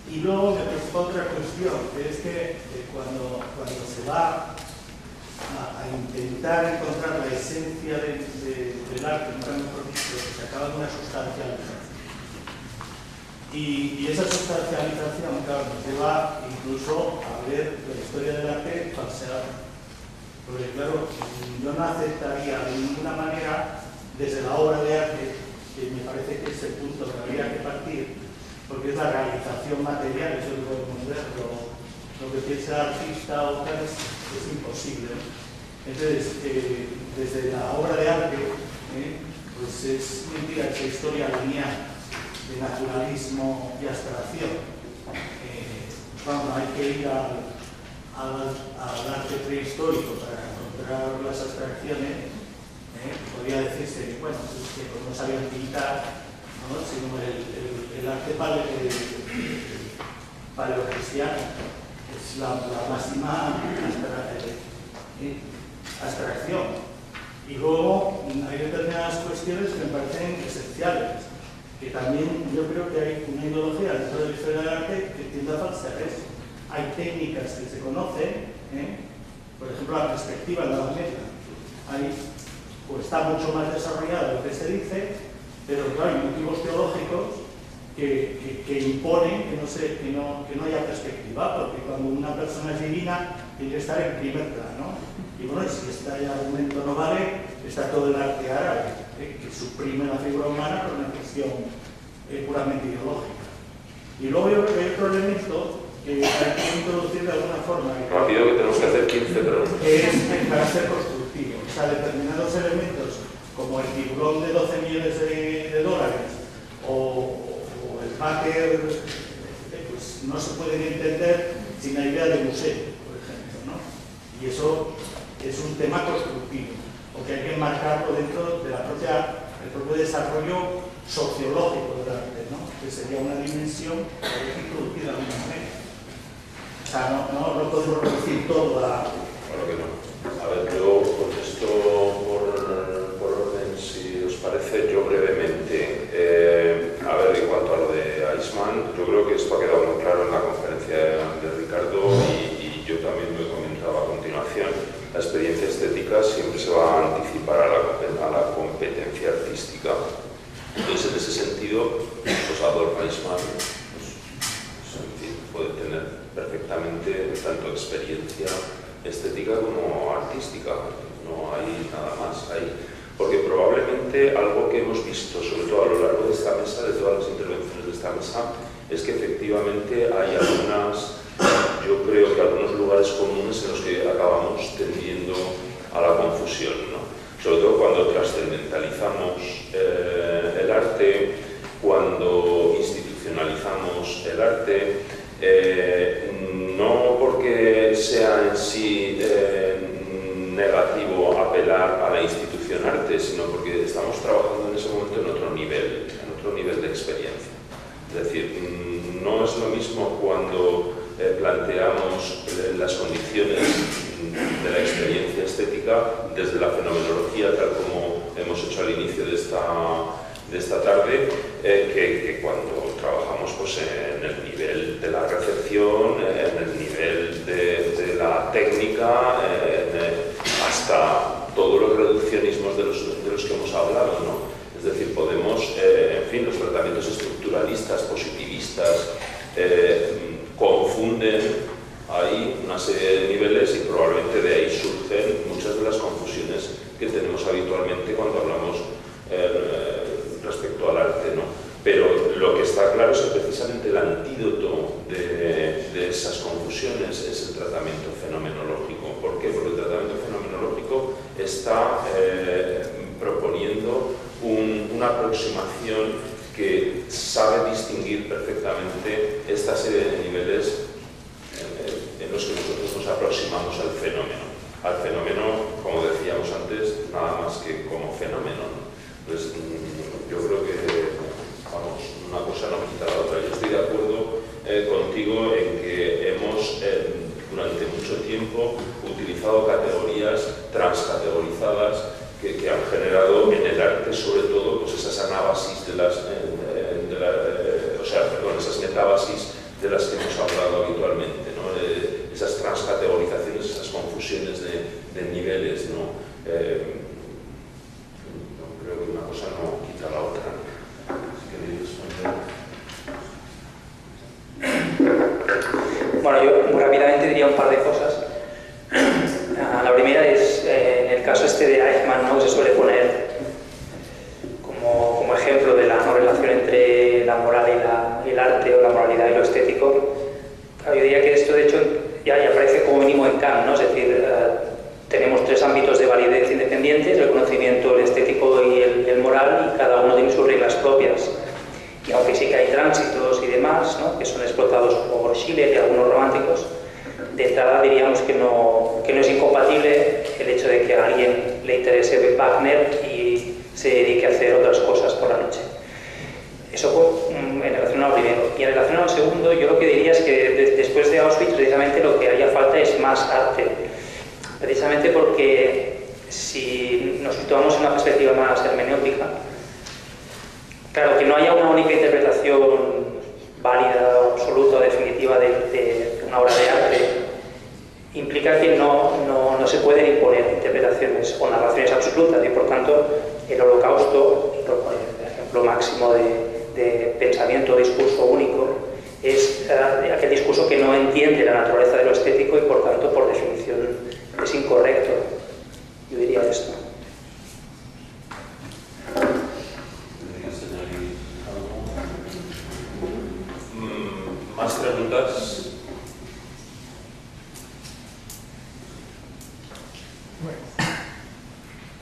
Y luego me preocupa otra cuestión, que es que cuando se va a intentar encontrar la esencia del arte, nunca mejor dicho, se acaba con una sustancialización. Y esa sustancialización, claro, nos lleva incluso a ver la historia del arte falseada. Porque, claro, yo no aceptaría de ninguna manera, desde la obra de arte, que me parece que es el punto que habría que partir, porque es la realización material, eso lo podemos ver, lo que piensa el artista o tal es imposible, ¿no? Entonces, desde la obra de arte, pues es mentira esa historia lineal de naturalismo y abstracción. Vamos, hay que ir al arte prehistórico para encontrar las abstracciones. Podría decirse que, bueno, es que no sabían pintar, ¿no? Sino el arte paleocristiano es la máxima abstracción. Y luego hay determinadas cuestiones que me parecen esenciales, que también yo creo que hay una ideología dentro de la historia del arte que tiende a falsear eso. hay técnicas que se conocen, por ejemplo la perspectiva en la meta, ahí pues, está mucho más desarrollado lo que se dice, pero claro, hay motivos teológicos que imponen que no haya perspectiva, porque cuando una persona es divina tiene que estar en primer plano. Y bueno, si este argumento no vale, está todo el arte árabe, que suprime la figura humana por una cuestión puramente ideológica. Y luego yo creo que hay otro elemento que hay que introducir de alguna forma. Rápido, que tenemos que hacer 15 preguntas. Que es el carácter constructivo. O sea, determinados elementos, como el tiburón de 12 millones de dólares o el váter, pues no se pueden entender sin la idea de museo, por ejemplo, ¿no? Y eso es un tema constructivo, porque hay que enmarcarlo dentro de el propio desarrollo sociológico del arte, ¿no? Que sería una dimensión que hay que introducir de alguna manera. O sea, no podemos reducir todo a... Claro que no. A ver, yo contesto por orden, si os parece, yo brevemente. A ver, en cuanto a lo de Eichmann, yo creo que esto ha quedado muy claro en la conferencia de Ricardo y yo también lo he comentado a continuación. La experiencia estética siempre se va a anticipar a la competencia artística. Entonces, en ese sentido, pues Adolf Eichmann en fin, puede tener perfectamente tanto experiencia estética como artística. No hay nada más ahí. Porque probablemente algo que hemos visto, sobre todo a lo largo de esta mesa, de todas las intervenciones de esta mesa, es que efectivamente hay yo creo que algunos lugares comunes en los que acabamos tendiendo a la confusión, ¿no? Sobre todo cuando trascendentalizamos el arte, cuando institucionalizamos el arte, no porque sea en sí negativo apelar a la institución arte, sino porque estamos trabajando en ese momento en otro nivel de experiencia. Es decir, no es lo mismo cuando planteamos las condiciones de la experiencia estética desde la fenomenología, tal como hemos hecho al inicio de esta tarde, que cuando trabajamos pues, en el nivel de la recepción, en el nivel de la técnica, hasta todos los reduccionismos de los que hemos hablado, ¿no? Es decir, podemos, en fin, los tratamientos estructuralistas, positivistas, confunden ahí una serie de niveles y probablemente de ahí surgen muchas de las confusiones que tenemos habitualmente cuando hablamos respecto al arte, ¿no? Pero lo que está claro es que precisamente el antídoto de esas confusiones es el tratamiento fenomenológico. ¿Por qué? Porque el tratamiento fenomenológico está proponiendo una aproximación que sabe distinguir perfectamente esta serie de niveles en los que nosotros nos aproximamos al fenómeno. Al fenómeno, como decíamos antes, nada más que como fenómeno, ¿no? Entonces, yo creo que, vamos, una cosa no quita la otra. Yo estoy de acuerdo contigo en que hemos, durante mucho tiempo, utilizado categorías transcategorizadas que han generado en el arte, sobre todo, pues esas anábasis esas metabasis de las que hemos hablado habitualmente, ¿no? Esas transcategorizaciones, esas confusiones de niveles, ¿no? Creo que una cosa no quita la otra. Bueno, yo muy rápidamente diría un par de cosas. La primera es, en el caso este de Eichmann, ¿no? Se suele poner como ejemplo de la no relación entre la moral y el arte, o la moralidad y lo estético. Yo diría que esto, de hecho, ya aparece como mínimo en Kant, ¿no? Es decir, tenemos tres ámbitos de validez independientes: el conocimiento, el estético y el moral, y cada uno tiene sus reglas propias. Y aunque sí que hay tránsitos y demás, ¿no? Que son explotados por Schiller y algunos románticos, de entrada diríamos que no es incompatible el hecho de que a alguien le interese Wagner y se dedique a hacer otras cosas por la noche. Eso en relación a lo primero. Y en relación a lo segundo, yo lo que diría es que después de Auschwitz, precisamente lo que haría falta es más arte. Precisamente porque si nos situamos en una perspectiva más hermenéutica, claro, que no haya una única interpretación válida, absoluta o definitiva de una obra de máximo de pensamiento o discurso único, es aquel discurso que no entiende la naturaleza de lo estético y por tanto, por definición, es incorrecto. Yo diría esto. ¿Más preguntas?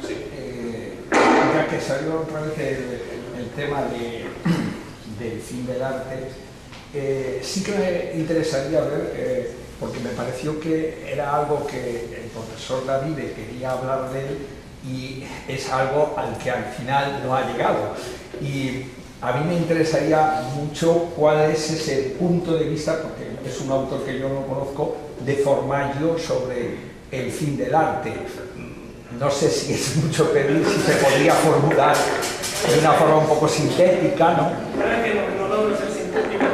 Sí. Ya que salió otra vez el tema del fin del arte, sí que me interesaría ver, porque me pareció que era algo que el profesor Davide quería hablar de él y es algo al que al final no ha llegado. Y a mí me interesaría mucho cuál es ese punto de vista, porque es un autor que yo no conozco, de Formaggio sobre el fin del arte. No sé si es mucho pedir, si se podría formular de una forma un poco sintética, ¿no? No logro ser sintético.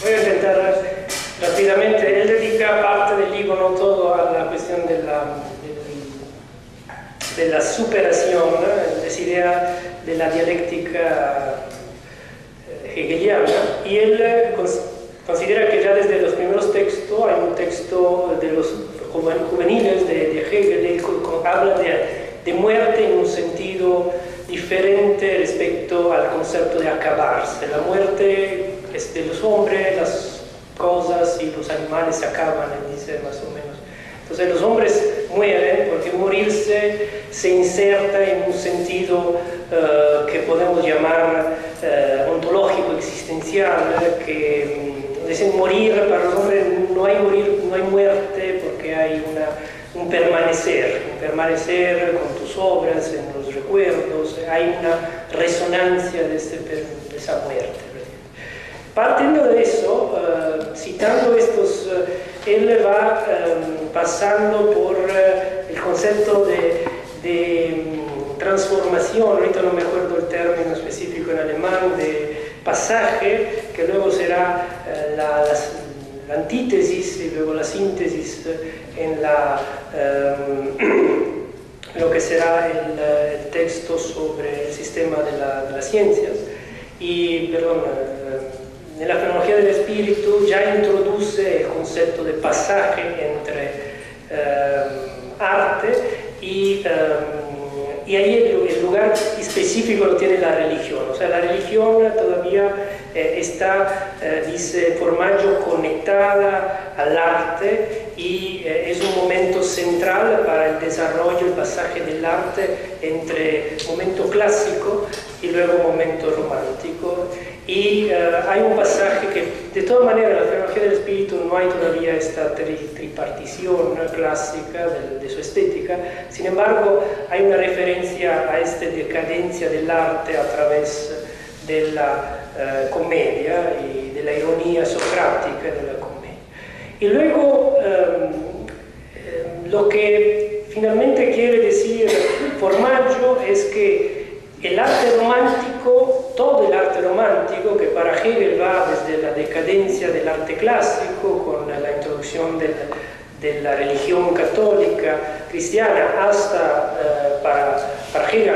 Voy a intentar rápidamente. Él dedica parte del libro, no todo, a la cuestión de la superación, ¿no? Esa idea de la dialéctica hegeliana, y él considera que ya desde los primeros textos, hay un texto de los juveniles de Hegel, él habla de muerte en un sentido diferente respecto al concepto de acabarse. La muerte es de los hombres, las cosas y los animales se acaban, él dice más o menos. Entonces los hombres mueren porque morirse se inserta en un sentido que podemos llamar ontológico, existencial, que dicen morir para los hombres no hay muerte porque hay un permanecer con tus obras, en los recuerdos, hay una resonancia de esa muerte. Partiendo de eso, citando estos, él va pasando por el concepto de transformación, ahorita no me acuerdo el término específico en alemán, de pasaje, que luego será la antítesis y luego la síntesis en lo que será el texto sobre el sistema de las ciencias. Y, en la fenomenología del espíritu ya introduce el concepto de pasaje entre arte y ahí el lugar específico lo tiene la religión. O sea, la religión todavía está, dice Formaggio, conectada al arte y es un momento central para el desarrollo, el pasaje del arte entre momento clásico y luego momento romántico. Y hay un pasaje que, de todas maneras, en la fenomenología del espíritu no hay todavía esta tripartición clásica de su estética. Sin embargo, hay una referencia a esta decadencia del arte a través de la comedia y de la ironía socrática de la comedia. Y luego, lo que finalmente quiere decir Formaggio es que el arte romántico, todo el arte romántico, que para Hegel va desde la decadencia del arte clásico, con la introducción de la religión católica cristiana, hasta, para Hegel,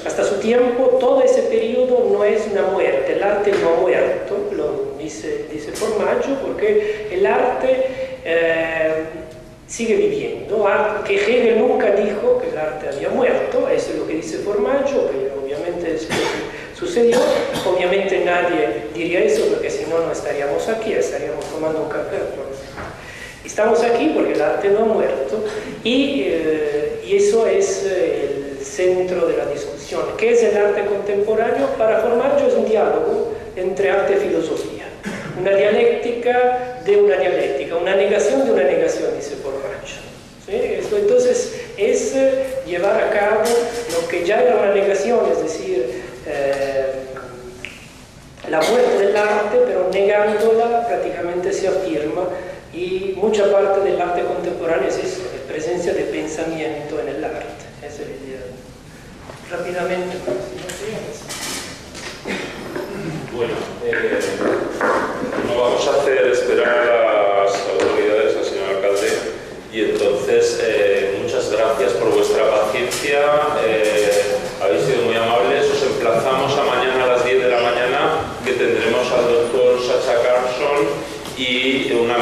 hasta su tiempo, todo ese periodo no es una muerte, el arte no ha muerto, lo dice Formaggio, porque el arte sigue viviendo, que Hegel nunca dijo que el arte había muerto, eso es lo que dice Formaggio, que obviamente es lo que sucedió, obviamente nadie diría eso porque si no, no estaríamos aquí, estaríamos tomando un café. Estamos aquí porque el arte no ha muerto y eso es el centro de la discusión. ¿Qué es el arte contemporáneo? Para Formaggio es un diálogo entre arte y filosofía. Una dialéctica de una dialéctica, una negación de una negación, dice Formaggio. ¿Sí? Esto entonces es llevar a cabo lo que ya era una negación, es decir, la muerte del arte, pero negándola prácticamente se afirma, y mucha parte del arte contemporáneo es eso, la presencia de pensamiento en el arte. Esa es la idea. Rápidamente. Bueno, no vamos a hacer esperar a las autoridades, al señor alcalde, y entonces muchas gracias por vuestra paciencia, habéis sido muy amables. y una